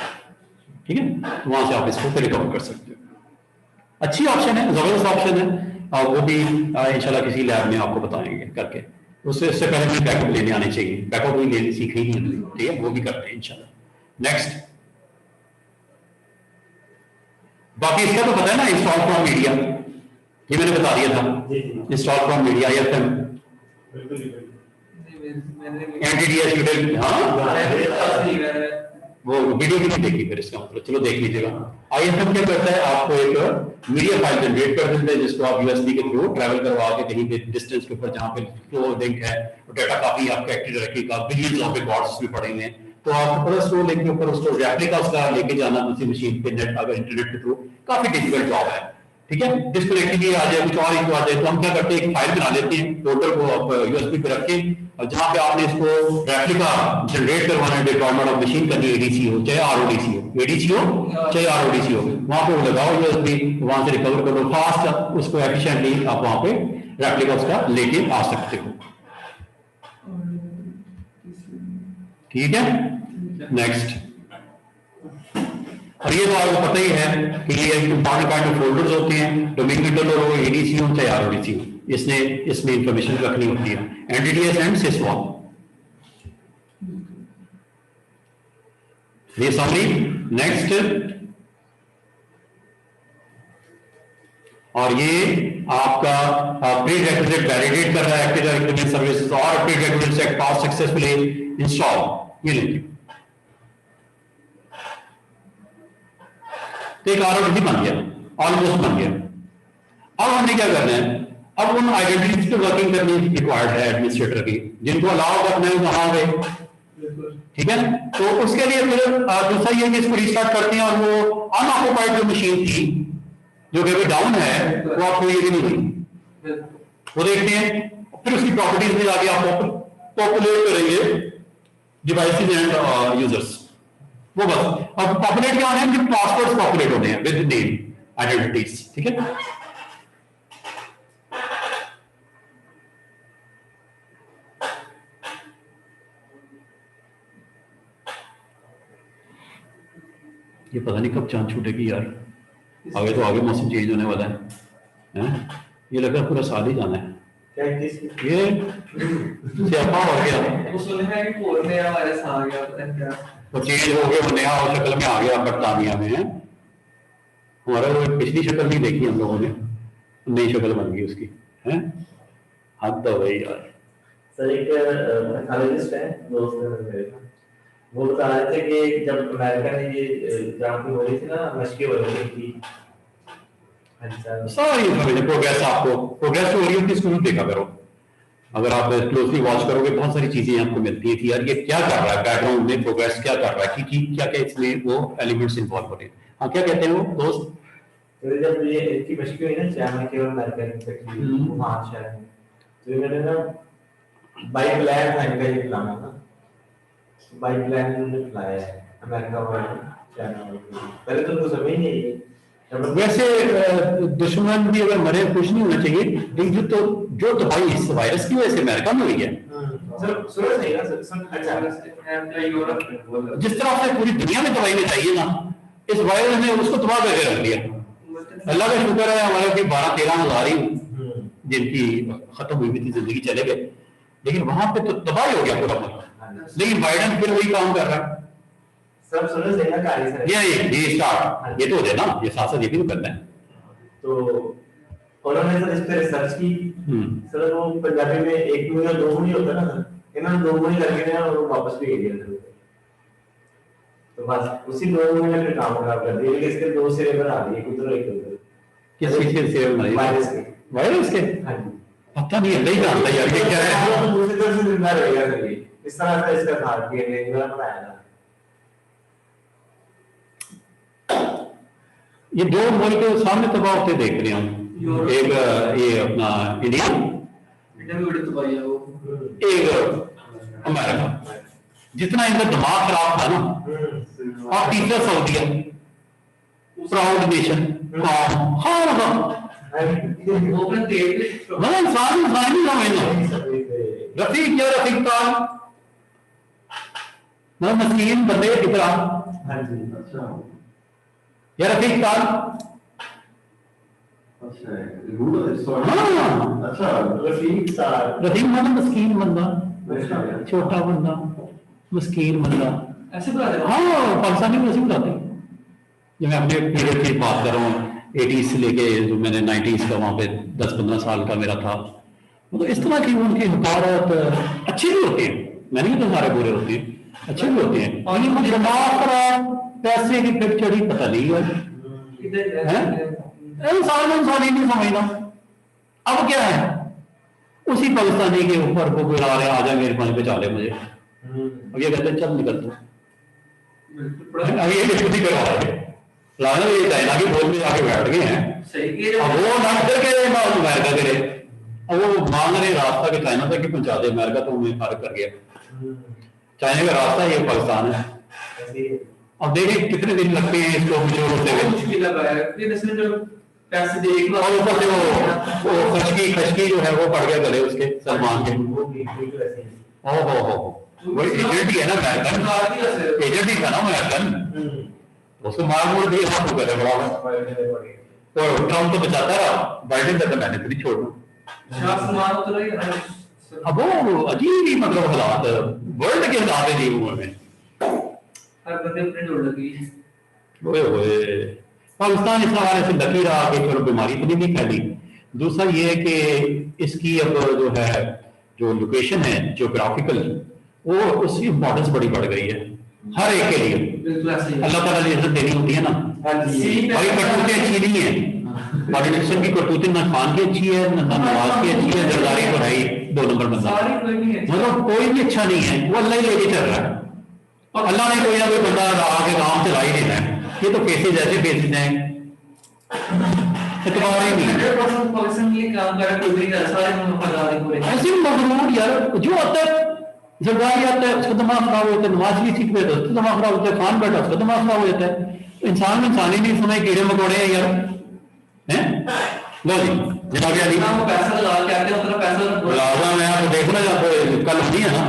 ठीक है, तो वहां से आप इसको रिकवर कर सकते हो। अच्छी ऑप्शन है, जबरदस्त ऑप्शन है, और वो भी इंशाल्लाह किसी लैब में आपको बताएंगे करके, उससे पहले भी बैकअप लेने आने चाहिए, बैकअप भी लेने सीख ही नहीं, ठीक है, वो भी करते हैं इंशाल्लाह। नेक्स्ट, बाकी इसका तो पता है ना, इंस्टॉल फ्रॉम मीडिया, ये मैंने बता दिया था, इंस्टॉल फ्रॉम मीडिया IFM, एंटीडीएस, हाँ वो वीडियो भी नहीं देखी फिर इसका मतलब, चलो देख लीजिएगा। IFM क्या करता है, आपको एक मीडिया फाइल जनरेट कर देता है, जिसको आप USB के थ्रू ट्रैवल करवा के कहीं पे डिस्टेंस के ऊपर जहाँ पे फ्लो लिंक है, डाटा काफी आपका एक्टिव रखेगा, बिलियंस ऑफ रिकॉर्ड्स भी पड़े हुए हैं, तो आपको पता स्टोर लिंक के ऊपर उसको रेप्लिका उसका लेके जाना दूसरी मशीन पे, नेट अगर इंटरनेट के थ्रू, काफी डिफिकल्ट जॉब है। ठीक है, डिस्कनेक्टिविटी आ जाए, कुछ और इशू आ जाए, तो हम क्या करते हैं, एक फाइल बना लेते हैं, फोल्डर को आप USB पे रख के, और जहां पे आपने इसको रेप्लिका जनरेट करवाना है, डिप्लॉयमेंट ऑफ मशीन करनी, ADC हो चाहे RODC हो, ADC हो चाहे RODC हो, वहां पे वो लगाओ USB, वहां से रिकवर करो फास्ट, उसको एफिशिएंटली आप वहां पे रेप्लिका उसका लेके आ सकते हो। ठीक है, नेक्स्ट, और ये तो आपको पता ही है कि ये इंपॉर्टेंट काइंड ऑफ फोल्डर्स होते हैं, डोमेन कंट्रोलर हो, ADC हो चाहे RODC हो, इसमें इंफॉर्मेशन रखनी होती है, एंटिटीज एंड सिस्वान। ये समरी। नेक्स्ट, और ये आपका प्री रेक्विजिट वैलिडेट कर रहा है, एक्टिव डायरेक्टरी सर्विसेज और प्री रेक्विजिट सेट पास सक्सेसफुली इंस्टॉल, ये लेंगे तो एक RODC बन गया, ऑलमोस्ट बन गया। अब हमने क्या करना है, अब उन आइडेंटिटीज पे वर्किंग करनी रिक्वायर्ड है एडमिनिस्ट्रेटर की, जिनको अलाउ करना है वहां पे। ठीक है, तो उसके लिए फिर दूसरा ये कि इसको रिस्टार्ट करते हैं, और वो अनऑक्युपाइड जो मशीन थी जो कि अभी डाउन है, वो आपको ये भी नहीं हुई, वो देखते हैं, फिर उसकी प्रॉपर्टीज में जाके आप पॉपुलेट करेंगे डिवाइसेस एंड यूजर्स, वो बस। अब पॉपुलेट क्या होने हैं, पासवर्ड्स पॉपुलेट होने हैं विद नेम आइडेंटिटीज। ठीक है, ये पता नहीं कब चांद छूटेगी यार, आगे तो आगे मौसम चेंज होने वाला है? ये लगा पूरा साल ही जाना है। ये स्यापा हो गया, वो सुने हैं कि कोर नया वायरस आ गया, पता नहीं क्या वो चेंज हो गया, वो नया शक्ल में आ गया बरतानिया में है। हमारा वो पिछली शक्ल नहीं देखी हम लोगों ने, नई शक्ल बन गई उसकी है। हद हो गई यार। सर एक साइकोलॉजिस्ट है, दोस्त है मेरे का, वो बता रहे थे कि जब अमेरिका ने ये जहाँ की हो रही थी ना मशक़ें हो रही थी। अच्छा सारी प्रोग्रेस, आपको प्रोग्रेस हो रही है उसकी स्कूल देखा करो, अगर आप क्लोजली वॉच करोगे बहुत सारी चीजें आपको मिलती है कि यार ये क्या कर रहा है बैकग्राउंड में, प्रोग्रेस क्या कर रहा है कि क्या क्या इसमें वो एलिमेंट्स इन्वॉल्व हो रहे हैं। हाँ क्या कहते हैं वो दोस्त? तो जब ये इसकी मशक़ें हुई ना चाइना के और अमेरिका की वहाँ शहर में, तो इन्होंने ना बाई प्लान था इनका ये प्लान था, बाई प्लान इन्होंने फैलाया है अमेरिका और चाइना में। पहले तो उनको समझ नहीं आई। वैसे दुश्मन भी अगर मरे खुश नहीं होना चाहिए, लेकिन जो दवाई इस वायरस की वजह से अमेरिका में हुई है, सर सुनो सही ना सर। अच्छा यूरोप जिस तरह से पूरी दुनिया में दवाई में चाहिए ना, इस वायरस ने उसको तबाह करके रख दिया। अल्लाह का शुक्र है हमारे की 12-13 हजार ही जिनकी खत्म हुई थी जिंदगी चले गए, लेकिन वहां पे तो तबाही हो गया पूरा मुल्क। लेकिन बाइडेन फिर वही काम कर रहा है। सब सुनो सही ना कहानी सर। ये स्टार्ट ये तो हो जाए ना, ये साथ साथ ये भी तो करना है। तो उन्होंने सर इस पे रिसर्च की। सर वो पंजाबी में एक मुनी और दो मुनी होता है ना सर, इन्होंने दो मुनी करके ना और वापस भी भेज दिया। तो बस उसी दो मुनी ने फिर काम खराब कर दिया, लेकिन इसके दो सिरे बना दिए, एक उधर एक उधर। किस चीज के सिरे बनाई? वायरस के? हाँ जी पता नहीं, नहीं जानता यार ये क्या है। तो दूसरी तरफ से जिंदा रहेगा सर ये, इस तरह से इसका था डीएनए वाला बनाया था। ये दो मुल्क सामने तबाह होते देख रहे हैं हम, एक ये अपना इंडिया, इंडिया में बड़ी तबाही है वो, एक अमेरिका। जितना इनका दिमाग खराब था ना, और तीसरा सऊदीया, प्राउड नेशन। हाँ वो अपने देश मतलब इंसान नहीं समझना। रफीक या रफीक ताल, मतलब मस्कीन बंदे इतना हाँ जी अच्छा या रफीक ताल। अच्छा रफीक साहब, रफीक मतलब मस्कीन बंदा, छोटा बंदा, मस्कीन बंदा। ऐसे बुला रहे हो? हाँ पाकिस्तानी में ऐसे बुलाते हैं। जब मैं अपने पीरियड की बात कर रहा हूँ 80s से लेके जो मैंने 90s का वहाँ पे 10-15 साल का मेरा था, मतलब इस तरह की उनकी हकारत अच्छी भी होती है। मैंने भी तो सारे बुरे होते हैं, अच्छे भी होते हैं। और ये मुझे दिमाग खराब, पैसे की फिर चढ़ी पता नहीं है। इंसान इंसान ही नहीं समझना। अब क्या है, उसी पाकिस्तानी के ऊपर को बुला रहे आ जाए मेरे पास पे चाले मुझे, अब ये कहते हैं चल निकल तू। अब ये डिस्कसी करवा रहे हैं, लाना ये चाइना की बोल में जाके बैठ गए हैं। अब वो ना इधर के ना अमेरिका के रहे, अब वो मांग रहे रास्ता के चाइना तक ही पहुंचा दे, अमेरिका तो उन्हें फर्क कर गया। चाइना का रास्ता ये पाकिस्तान है। अब देखिए कितने दिन लगते हैं इसको मुझे होते हुए। पैसे देख लो और ऊपर से वो खशकी जो है वो पड़ गया गले उसके सलमान के। ओहो वो एजेंट ही है ना अमेरिकन, एजेंट ही था ना अमेरिकन, उसको मार मोड़ दिया हाथ करे बड़ा। तो ट्रम्प तो बचाता रहा, बाइडेन कहता मैंने तो नहीं छोड़ना। अब वो अजीब ही मतलब हालात वर्ल्ड के हालात है जीवन में। हर बंदे अपने जोड़ लगी। पाकिस्तान इस हवाले से लकी रहा कि चलो बीमारी इतनी नहीं फैली। दूसरा ये है कि इसकी अब जो है जो लोकेशन है जियोग्राफिकल, वो उसकी इम्पोर्टेंस बड़ी बढ़ गई है हर एक के लिए। अल्लाह ताला ने इज्जत देनी होती है ना, भाई करतूतें अच्छी नहीं है, पॉलिटिशियन की करतूतें ना खान की अच्छी है ना नवाज की अच्छी है, जरदारी तो है ही 2 नंबर बंदा, मतलब कोई भी अच्छा नहीं है, वो अल्लाह ही लेके चल रहा है। और अल्लाह ने कोई ना कोई बंदा आके काम चला ही देना है। ये तो केसेज ऐसे केसेज हैं इतबार ही नहीं ऐसे मगरूर यार जो आता है, जरदारी आता है उसका दिमाग खराब होता है, नवाज की सीट पे तो उसका दिमाग खराब होता है, खान बैठा उसका दिमाग खराब हो जाता है। इंसान में इंसान ही नहीं समय कीड़े मकोड़े हैं यार, हैं? लो जी जनाब अली पैसा लगा के आते हैं, उतना पैसा मुलाजा मैं आपको देखना चाहते कल नहीं है ना,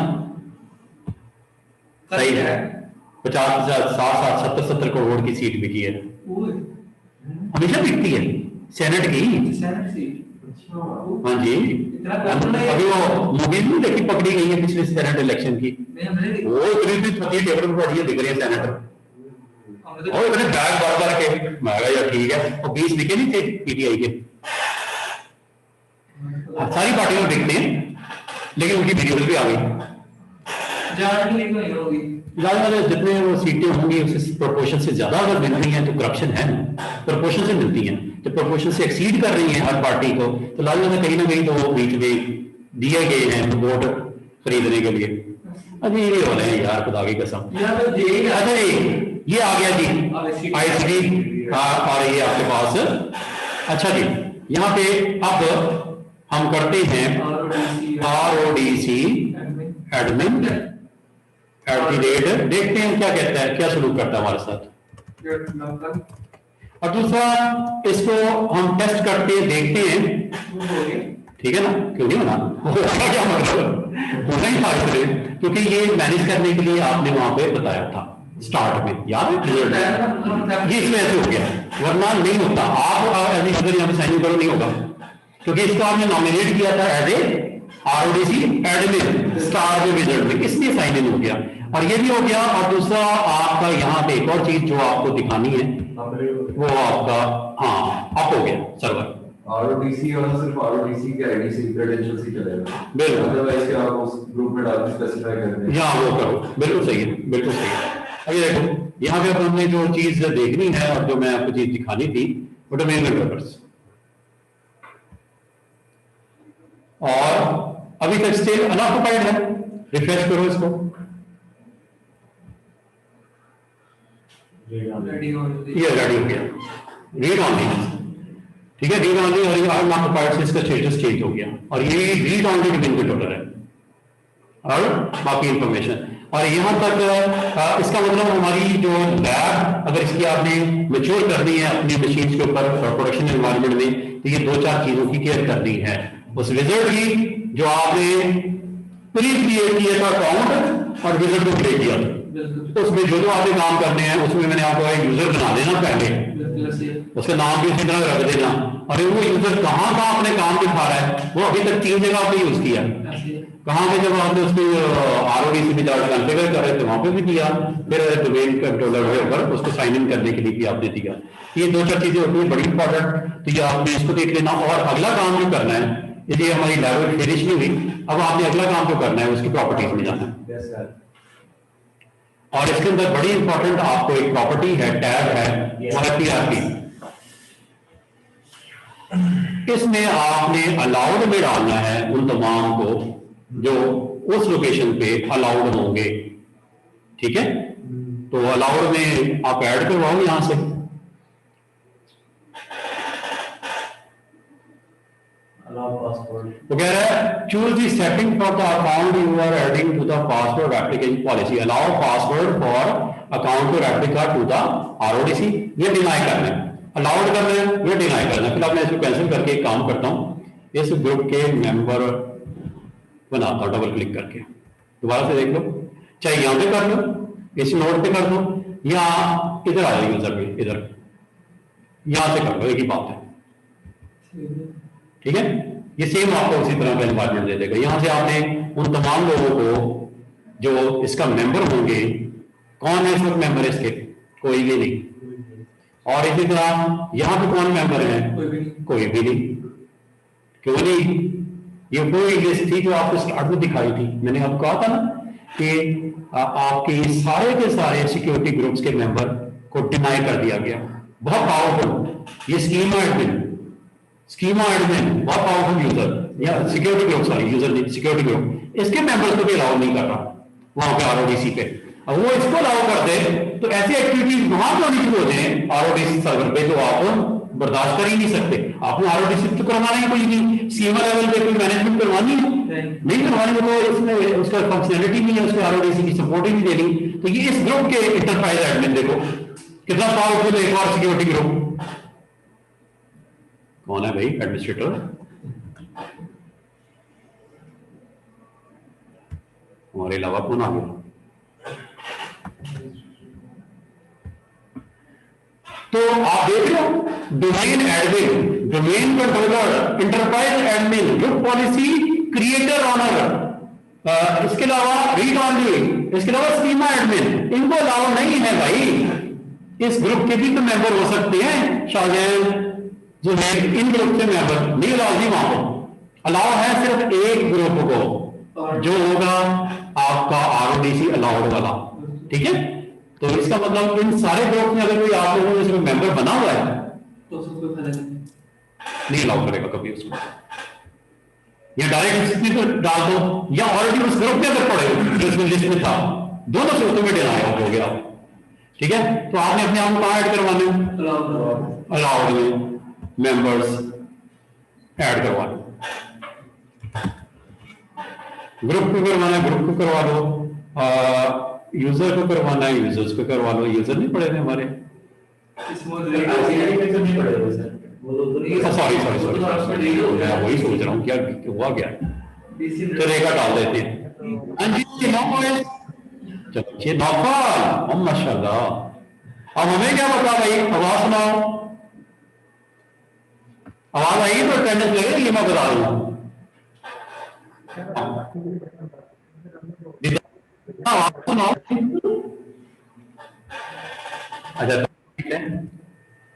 सही है 50,000 60 70 करोड़ की सीट बिकी है, हमेशा बिकती है सेनेट की। हाँ जी, अभी वो मूवीज नहीं देखी, पकड़ी गई है पिछले सेनेट इलेक्शन की, वो इतनी इतनी थकी टेबल पर पड़ी है, दिख रही है सेनेटर, और इतने बैग भर के। मैं कहा यार ठीक है, और 20 लिखे नहीं थे पीटीआई के। सारी पार्टियों में दिखते हैं, लेकिन उनकी वीडियोज भी आ गई। ज्यादा जितने वो सीटें होंगी उससे प्रोपोर्शन से ज्यादा अगर मिल रही हैं तो करप्शन है, प्रोपोर्शन से मिलती हैं। जब प्रोपोर्शन से एक्सीड कर रही हैं हर पार्टी को, तो लाजमी ना कहीं तो वो बीच में दिए गए हैं वोट खरीदने के लिए। अभी ये हो रहे हैं यार, खुदा की कसम। अच्छा ये आ गया जी ICD, और ये आपके पास। अच्छा जी, यहाँ पे अब हम करते हैं RODC एडमिन @ देखते हैं क्या कहता है, क्या सलूक करता है हमारे साथ। और दूसरा इसको हम टेस्ट करते हैं, देखते हैं, ठीक है ना, क्यों नहीं होना, क्या मतलब होना ही था इसलिए, क्योंकि ये मैनेज करने के लिए आपने वहां पे बताया था स्टार्ट में, याद है रिजल्ट ये इसमें ऐसे हो गया, वरना नहीं होता। आप ऐसे अगर यहाँ पे साइन करो नहीं होगा, क्योंकि इसको आपने नॉमिनेट किया था as a RODC admin star के रिजल्ट में, इसलिए साइन इन हो गया, और ये भी हो गया। और दूसरा आपका यहाँ पे एक और चीज जो आपको दिखानी है, वो आपका हाँ अप हो गया सर्वर। RODC और सिर्फ RODC के आईडी से क्रेडेंशियल्स ही चलेगा, बिल्कुल, अदरवाइज क्या आप उस ग्रुप में डाल के स्पेसिफाई कर दें। यहाँ वो करो, बिल्कुल सही है, बिल्कुल सही है। अभी देखो यहाँ पे अब हमने जो चीज देखनी है और जो मैं आपको चीज दिखानी थी, वो डोमेन डेवलपर्स, और अभी तक स्टिल अनऑक्युपाइड है। रिफ्रेश करो इसको, ये रेडी हो गया, रीड ऑनली, ठीक है, रीड ऑनली, और अनऑक्युपाइड से इसका स्टेटस चेंज हो गया, और ये रीड ऑनली डोमेन कंट्रोलर है और बाकी इंफॉर्मेशन। और यहाँ तक इसका मतलब हमारी जो लैब अगर इसकी आपने मैच्योर करनी है अपनी मशीन के ऊपर प्रोडक्शन एनवायरनमेंट में, तो ये 2-4 चीजों की केयर करनी है। उस रिजल्ट की जो आपने प्री क्रिएट किया था अकाउंट और रिजल्ट को क्रिएट किया, तो उसमें जो आपने काम करने हैं उसमें मैंने आपको एक यूजर बना देना पहले, उसका नाम भी उसी तरह रख देना, और वो यूजर कहाँ अपने काम दिखा रहा है, वो अभी तक 3 जगह आपने यूज किया। कहाँ पे जब आपने उसको RODC में जाकर कॉन्फ़िगर कर रहे थे वहां पे भी दिया, फिर डोमेन कंट्रोलर के ऊपर उसको साइन इन करने के लिए भी आपने दिया। ये 2-4 चीजें होती है बड़ी इंपॉर्टेंट, तो ये आपने इसको देख लेना। और अगला काम जो करना है, यदि हमारी लेवल फिनिश नहीं हुई, अब आपने अगला काम जो करना है उसकी प्रॉपर्टीज में जाना है। और इसके अंदर बड़ी इंपॉर्टेंट आपको एक प्रॉपर्टी है, टैब है, वो है PRP। इसमें आपने अलाउड में डालना है उन तमाम को जो उस लोकेशन पे अलाउड होंगे, ठीक है। तो अलाउड में आप ऐड करवाओ यहां से, वो कह रहा है choose the setting for the account you are adding to the password application policy, allow password for account और एप्लीका टू द RODC। ये डिनाई करना है, अलाउड करना है, ये डिनाई करना है। फिर मैं इसको कैंसिल करके एक काम करता हूँ, इस ग्रुप के मेंबर बनाता हूँ डबल क्लिक करके, दोबारा से देख लो, चाहे यहाँ पे कर लो, इस नोट पे कर लो, या इधर आ जाएगी यूजर पे, इधर यहां से कर लो, एक ही बात है, ठीक है। ये सेम आपको उसी तरह का एनवायरनमेंट दे देगा। यहां से आपने उन तमाम लोगों को जो इसका मेंबर होंगे, कौन है इस वक्त मेंबर इसके, कोई भी नहीं, और इसी तरह यहां पे कौन मेंबर है, कोई भी नहीं। क्यों नहीं, ये कोई लिस्ट थी जो आपको स्टार्ट में दिखाई थी, मैंने आपको कहा था ना कि आपके सारे के सारे सिक्योरिटी ग्रुप्स के मेंबर को डिनाई कर दिया गया। बहुत पावरफुल ये स्कीमा एडमिन बहुत पावरफुल यूजर या सिक्योरिटी ग्रुप, सॉरी यूजर नहीं, सिक्योरिटी ग्रुप, इसके मेंबर्स को भी अलाउ नहीं कर रहा वहां पे RODC पे। अब वो इसको अलाउ कर दे तो ऐसी एक्टिविटीज वहां पे होनी शुरू हो जाए RODC सर्वर पे जो आप बर्दाश्त कर ही नहीं सकते। आपने RODC तो करवाना ही कोई नहीं, सीमा लेवल पे कोई मैनेजमेंट करवानी है, नहीं करवानी तो इसमें उसका फंक्शनैलिटी नहीं है, उसको RODC की सपोर्ट ही नहीं देनी। तो ये इस ग्रुप के इंटरप्राइज एडमिन देखो कितना पावरफुल है। एक और सिक्योरिटी ग्रुप कौन है भाई, एडमिनिस्ट्रेटर, हमारे अलावा कौन आ गया। तो आप देख लो domain admin, domain controller, enterprise admin, group policy creator owner, इसके अलावा रीड ऑनली, इसके अलावा स्कीमा एडमिन, इनको अलाउ नहीं है भाई। इस ग्रुप के भी तो मेंबर हो सकते हैं, शाहजहां जो है इन ग्रुप से मेंबर नहीं अलाउ, नहीं वहां पर अलाउ है सिर्फ एक ग्रुप को जो होगा आपका आरओडीसी अलाउड वाला, ठीक है। तो इसका मतलब इन सारे ग्रुप में अगर कोई आप लोगों में इसमें मेंबर बना हुआ है तो उसको कोई फायदा नहीं अलाउ करेगा कभी उसको, या डायरेक्ट इसमें तो डाल दो, या ऑलरेडी उस ग्रुप में अगर पड़े जिसमें लिस्ट में था, दोनों सूरतों में डिनाई हो गया, ठीक है। तो आपने अपने आप को कहां ऐड करवाने, नहीं। अलाउड में मेंबर्स ऐड करवाने, ग्रुप को करवाना है ग्रुप को करवा लो, यूजर को करवाना है यूजर्स को करवा लो। यूजर नहीं पड़े थे हमारे, सॉरी सॉरी सॉरी मैं वही सोच रहा हूँ क्या हुआ क्या, तो रेखा डाल देते हैं। हाँ जी चलिए नौफल, माशाल्लाह। अब हमें क्या बता भाई, आवाज सुनाओ, आवाज आई तो अटेंडेंस लगेगा, ये मैं बता रहा हूँ। आवाज सुनाओ, अच्छा ठीक है,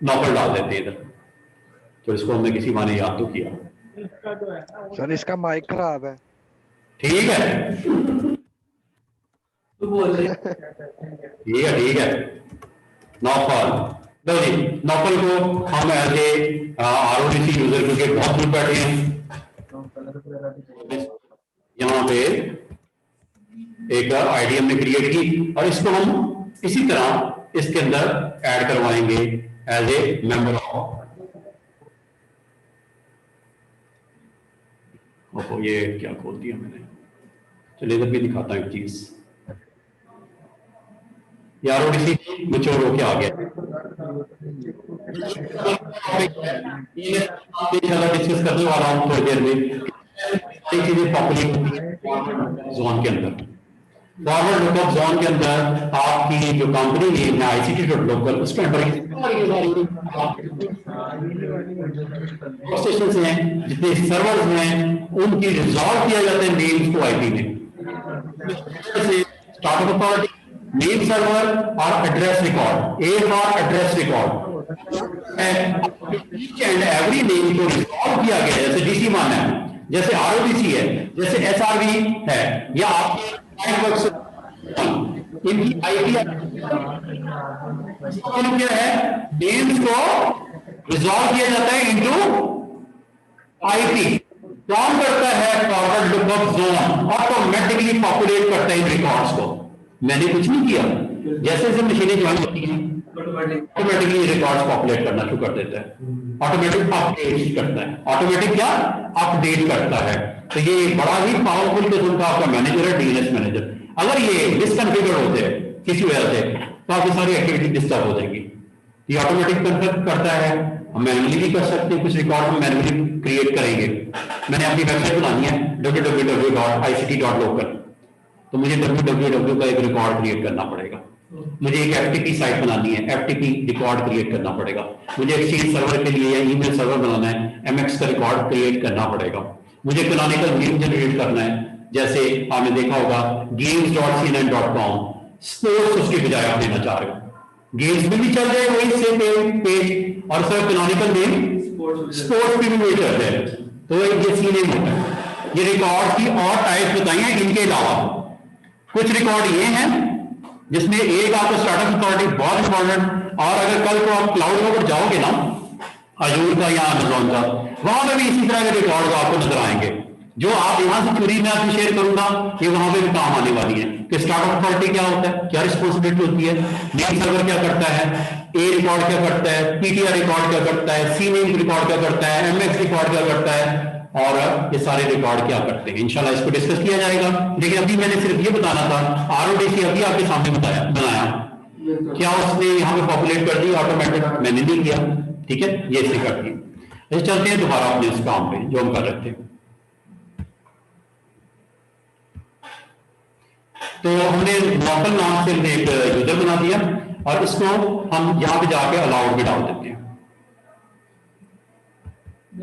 नौफल डाल देते हैं इधर, तो इसको हमने किसी माने याद तो किया। सर इसका माइक खराब है। ठीक है तो बोल रहे ठीक है ठीक है। नौफल, लो जी, नौफल को हम एज ए आरओडीसी यूजर, क्योंकि बहुत दूर बैठे हैं, यहाँ पे एक आईडी हमने क्रिएट की और इसको हम इसी तरह इसके अंदर ऐड करवाएंगे एज ए मेंबर ऑफ। ये क्या खोल दिया मैंने, चलिए इधर भी दिखाता हूं एक चीज। यार ओडीसी मैच्योर होके आ गया, डिस्कस करने वाला हूं थोड़ी देर में। चीजें पॉपुलर जोन के अंदर, फॉरवर्ड लुकअप जोन के अंदर आपकी जो कंपनी नेम है ICT.local, उसके अंदर स्टेशन हैं, जितने सर्वर्स हैं उनकी रिजॉल्व किया जाता है नेम्स को आईपी में। स्टार्टअप अथॉरिटी, नेम सर्वर और address record, A for address record, each and every name को रिजॉल्व किया गया, जैसे डीसी मान है, जैसे आरओडीसी है, जैसे एसआरवी है, या आपके इनकी आईपी क्या है, नेम्स को रिजॉल्व किया जाता है इनटू आईपी। कौन करता है, forward lookup zone automatically populate करता है इन रिकॉर्ड्स को। मैंने कुछ नहीं किया, जैसे जैसे मशीनें ज्वाइन होती हैं ऑटोमेटिकली रिकॉर्ड्स पॉपुलेट करना शुरू कर देता है, ऑटोमेटिक अपडेट करता है, ऑटोमेटिक क्या अपडेट करता है। तो ये बड़ा ही पावरफुल किस्म का आपका मैनेजर है, डीएनएस मैनेजर। अगर ये डिसकॉन्फिगर होते हैं किसी वजह से तो आपकी सारी एक्टिविटी डिस्टर्ब हो जाएगी। ये ऑटोमेटिक कन्फिगर करता है, हम मैनुअली भी कर सकते हैं, कुछ रिकॉर्ड हम मैनुअली क्रिएट करेंगे। मैंने अपनी वेबसाइट बनानी है www.ict.local, तो मुझे www का एक रिकॉर्ड क्रिएट करना पड़ेगा। मुझे एक एफटीपी साइट बनानी है, एफटीपी रिकॉर्ड क्रिएट करना पड़ेगा। मुझे एक्सचेंज सर्वर के लिए या ईमेल सर्वर बनाना है, एमएक्स का रिकॉर्ड क्रिएट करना पड़ेगा। मुझे कैनोनिकल नेम जनरेट करना है, जैसे आपने देखा होगा games.cnn.com, स्पोर्ट्स उसके बजाय आप देना चाह रहे हो, गेम्स में भी चल जाए वही सेम पेज, और सर कैनोनिकल नेम स्पोर्ट्स में भी वही चल जाए, तो ये सी नेम होता है। ये रिकॉर्ड की और टाइप बताई हैं, इनके अलावा कुछ रिकॉर्ड ये हैं जिसमें एक आपको स्टार्टअप अथॉरिटी बहुत इंपॉर्टेंट, और अगर कल को आप क्लाउड पर जाओगे ना, अजूर का या अमेजोन का, वहां पर भी इसी तरह के रिकॉर्ड आपको नजर आएंगे। जो आप यहां से चुरी में आपको शेयर करूंगा, ये वहां पे भी काम आने वाली है कि स्टार्टअप अथॉरिटी क्या होता है, क्या रिस्पॉन्सिबिलिटी होती है, नेम सर्वर क्या करता है, ए रिकॉर्ड क्या करता है, पीटीआर रिकॉर्ड क्या करता है, सी नेम रिकॉर्ड क्या करता है, एमएक्स रिकॉर्ड क्या करता है, और ये सारे रिकॉर्ड क्या करते हैं। इंशाल्लाह इसको डिस्कस किया जाएगा, लेकिन अभी मैंने सिर्फ ये बताना था, आरओडीसी अभी आपके सामने बनाया, क्या उसने यहाँ पे पॉपुलेट कर दी ऑटोमेटिक, मैंने नहीं किया, ठीक है, ये इसने कर दी। चलते हैं दोबारा अपने इस काम पे जो हम कर रहे थे। तो हमने नौफल नाम से एक यूजर बना दिया और इसको हम यहां पे जाके अलाउड में डाल देते हैं। ठीक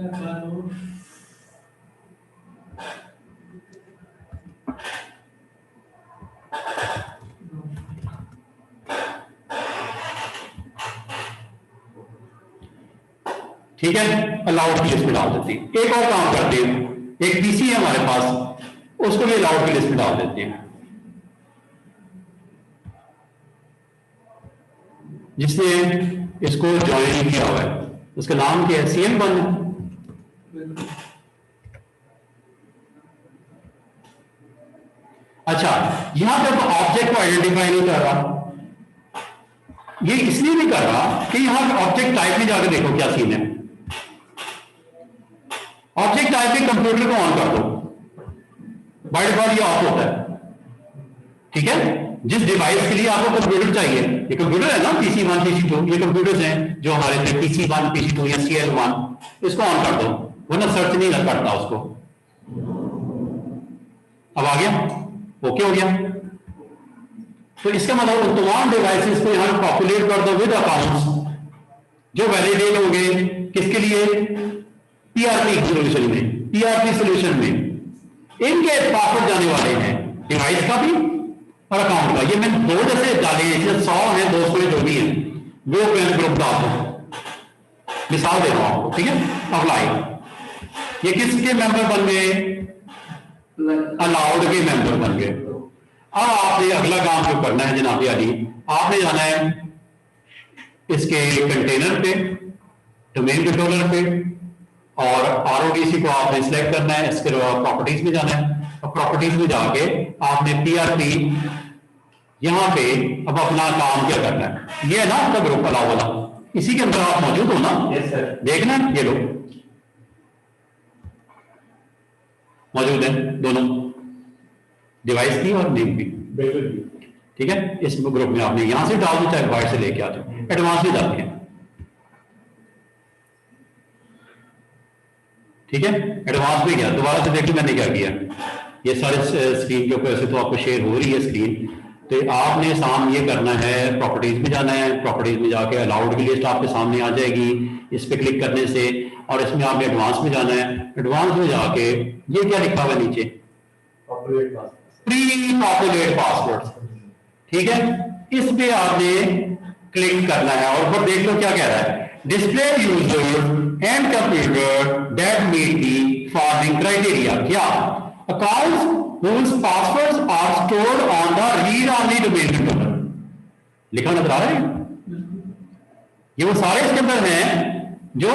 है, अलाउड की लिस्ट में डाल देती है। एक और काम करते हैं, एक पीसी है हमारे पास, उसको भी अलाउड की लिस्ट में डाल देते हैं, जिसने इसको ज्वाइन किया हुआ है। उसका नाम क्या है? CM1। अच्छा, यहां पे तो ऑब्जेक्ट को आइडेंटिफाई नहीं कर रहा। ये इसलिए नहीं कर रहा कि यहां पे ऑब्जेक्ट टाइप में जाकर देखो क्या सीन है। ऑब्जेक्ट टाइप में कंप्यूटर को ऑन कर दो, बाय डिफॉल्ट ये ऑफ होता है। ठीक है, जिस डिवाइस के लिए आपको कंप्यूटर चाहिए, ये कंप्यूटर है ना, PC1 PC2, ये कंप्यूटर्स हैं जो हमारे थे PC1 PC2 या CL1, इसको ऑन कर दो, वरना सर्च नहीं करता उसको। अब आ गया, ओके हो गया। तो इसका मतलब तमाम डिवाइसेस को यहां पॉपुलेट कर दो विद अकाउंट्स जो वैलिडेट होंगे किसके लिए? PRP सोल्यूशन में, PRP सोल्यूशन में इनके पासवर्ड जाने वाले हैं, डिवाइस का भी और अकाउंट का। ये मैंने दो जैसे डाले हैं, 100 है 200 जो भी है, वो फ्रेंड ग्रुप डाल दो। मिसाल दे रहा हूं आपको, ठीक है। अप्लाई, ये किसके मेंबर बन गए? अलाउड के मेंबर बन गए। अब आपने अगला काम जो करना है जनाब अली, आपने जाना है इसके कंटेनर पे, डोमेन कंट्रोलर पे, और RODC को आपने सिलेक्ट करना है। इसके प्रॉपर्टीज में जाना है, और प्रॉपर्टीज में जाके आपने PRP यहां पे अब अपना काम क्या करना है। ये है ना आपका ग्रुप अलाउ वाला, इसी के अंदर आप मौजूद हो ना? Yes sir. देखना, ये लो मौजूद है दोनों, डिवाइस की और नेम की। बिल्कुल। ठीक है, इस ग्रुप में आपने यहां से डाल दो, चाहे बाहर से लेके आ जाओ, एडवांस में डालते हैं। ठीक है, एडवांस में गया, दोबारा से देखिए मैंने क्या किया। ये सारे स्क्रीन के ऊपर से तो आपको शेयर हो रही है स्क्रीन, तो आपने सामने ये करना है, प्रॉपर्टीज में जाना है, प्रॉपर्टीज में जाके अलाउड की लिस्ट आपके सामने आ जाएगी इस पे क्लिक करने से, और इसमें आपने एडवांस में जाना है। एडवांस में जाके ये क्या लिखा हुआ है नीचे? Pre populate password. ठीक है, इस पे आपने क्लिक करना है, और ऊपर देख लो क्या कह रहा है, display user and computer that meet the following criteria. क्या? Accounts whose passwords are stored on the read only domain controller। लिखा नजर आ रहा है? ये वो सारे इसके अंदर हैं जो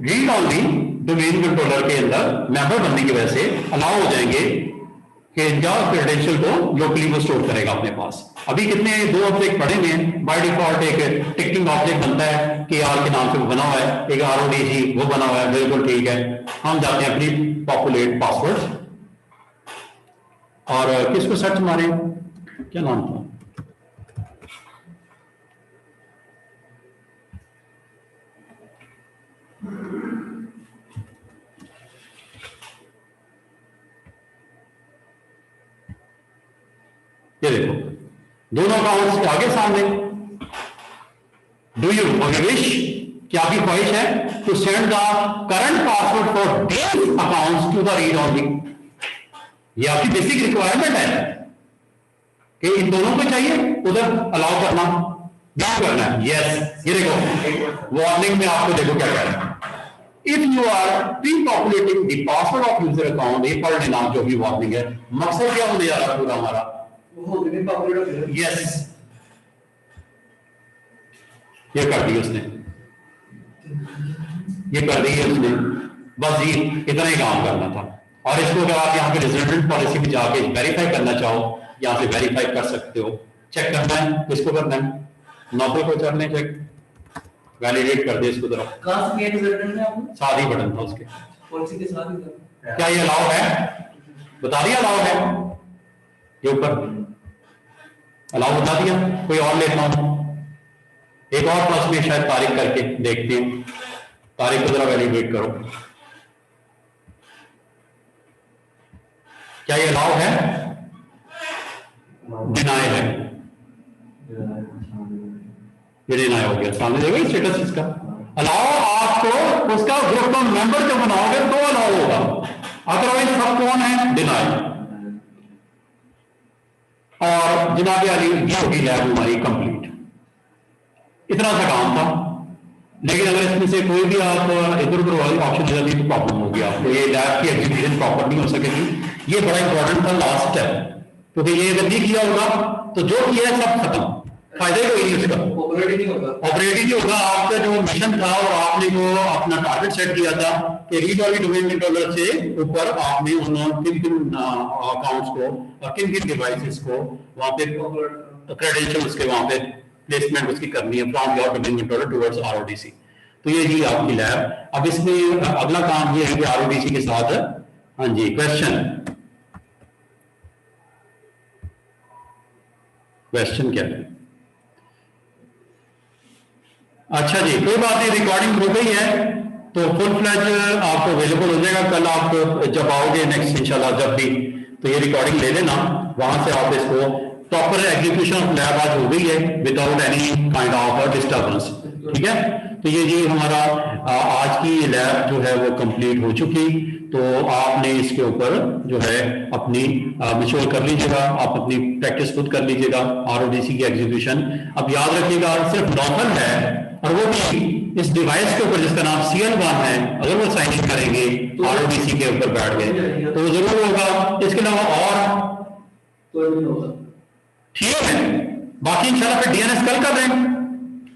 रीड ऑनली डोमेन कंट्रोलर के अंदर मेंबर बनने की वजह से अलाउ हो जाएंगे कि इनका क्रेडेंशियल को लोकली वो स्टोर करेगा अपने पास। अभी कितने 2 ऑब्जेक्ट पड़े हुए हैं, बाय डिफॉल्ट एक टिकिंग ऑब्जेक्ट बनता है कि आर के नाम से वो बना हुआ है, एक RODC वो बना हुआ है, बिल्कुल ठीक है। हम जाते हैं अपनी पॉपुलेट पासवर्ड, और किसको सर्च मारे, क्या नाम था? ये देखो दोनों अकाउंट्स के आगे सामने। डू यू विश, क्या आपकी ख्वाहिश है to send the current password for this accounts to the read only? ये आपकी बेसिक रिक्वायरमेंट है कि इन दोनों को चाहिए, उधर अलाउ करना, क्या करना है। यस, ये देखो वार्निंग में आपको देखो क्या कह रहा है, if you are pre populating the password of user account, ये पढ़ लेना जो भी वार्निंग है। मकसद क्या होने जा रहा है पूरा हमारा? यस, ये कर दी उसने, ये कर दी है उसने, बस ये इतना ही काम करना था। और इसको अगर आप यहाँ पे रेजिडेंट पॉलिसी में जाके वेरीफाई करना चाहो, यहाँ से वेरीफाई कर सकते हो। चेक करना है, इसको करना है, नौकरी को कर लें चेक, वैलिडेट कर दे इसको जरा। कहां से किया रिजल्ट में आपने? साथ ही बटन था उसके, पॉलिसी के साथ ही था। क्या ये अलाउ है? बता दिया अलाउ है, ये ऊपर अलाउ बता दिया। कोई और लेता हूं, एक और प्लस में शायद तारीख करके देखते हैं, तारीख को जरा वैलिडेट करो, क्या ये अलाउ है? डिनाई है, ये डिनाई हो गया। सामने देखो स्टेटस इसका, अलाउ आपको उसका ग्रुप ऑफ मेंबर जो बनाओगे तो अलाउ होगा, अदरवाइज सब कौन है, डिनाई। और जनाब अली ये होगी लैब हमारी कंप्लीट। इतना सा काम था, लेकिन अगर इसमें से कोई भी आप इधर उधर वाली ऑप्शन दे दी तो प्रॉब्लम होगी आपको, ये लैब की एग्जीक्यूशन प्रॉपर नहीं हो सकेगी। ये बड़ा इंपॉर्टेंट था लास्ट स्टेप, क्योंकि ये अगर नहीं किया होगा तो जो किया है सब खत्म, फायदा ही कोई नहीं उसका, ऑपरेट नहीं होगा। ऑपरेट ही नहीं होगा। आपका जो मिशन था और आपने जो अपना टारगेट सेट किया था कि रीड ओनली डोमेन कंट्रोलर से ऊपर आपने उन किन किन अकाउंट्स को और किन किन डिवाइसेस को वहां पे क्रेडेंशियल्स के वहां पे प्लेसमेंट उसकी करनी है from your domain controller towards RODC. तो ये जी आपकी लैब। अब इसमें अगला काम ये है कि आरओडीसी के साथ, हाँ जी, क्वेश्चन क्या है? अच्छा जी, कोई बात नहीं, रिकॉर्डिंग हो गई है तो फुल फ्लैज आपको अवेलेबल हो जाएगा। कल आप जब आओगे नेक्स्ट इंशाल्लाह जब भी, तो ये रिकॉर्डिंग ले लेना, वहां से आप इसको प्रॉपर एग्जीक्यूशन ऑफ लैब आज हो गई है without any kind of disturbance, ठीक है। तो ये जी हमारा आज की लैब जो है वो कंप्लीट हो चुकी। तो आपने इसके ऊपर जो है अपनी मिश्योर कर लीजिएगा, आप अपनी प्रैक्टिस खुद कर लीजिएगा आरओडीसी की एग्जीक्यूशन। अब याद रखिएगा सिर्फ नॉर्मल है, और वो भी इस डिवाइस के ऊपर जिसका नाम CL1 है, अगर वो साइन इन करेंगे आरओडीसी के ऊपर बैठ गए तो जरूर होगा, इसके अलावा और तो नहीं होगा। ठीक है। बाकी इंशाल्लाह फिर डीएनएस कल कर दें,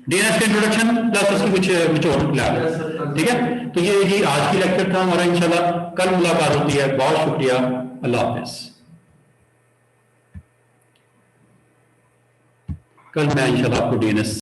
डीएनएस का इंट्रोडक्शन प्लस उसकी कुछ मिचोड़ लैब, ठीक है। तो ये जी आज की लेक्चर था हमारा, इंशाल्लाह कल मुलाकात होती है। बहुत शुक्रिया, अल्लाह हाफिज। कल मैं इंशाल्लाह आपको डीएनएस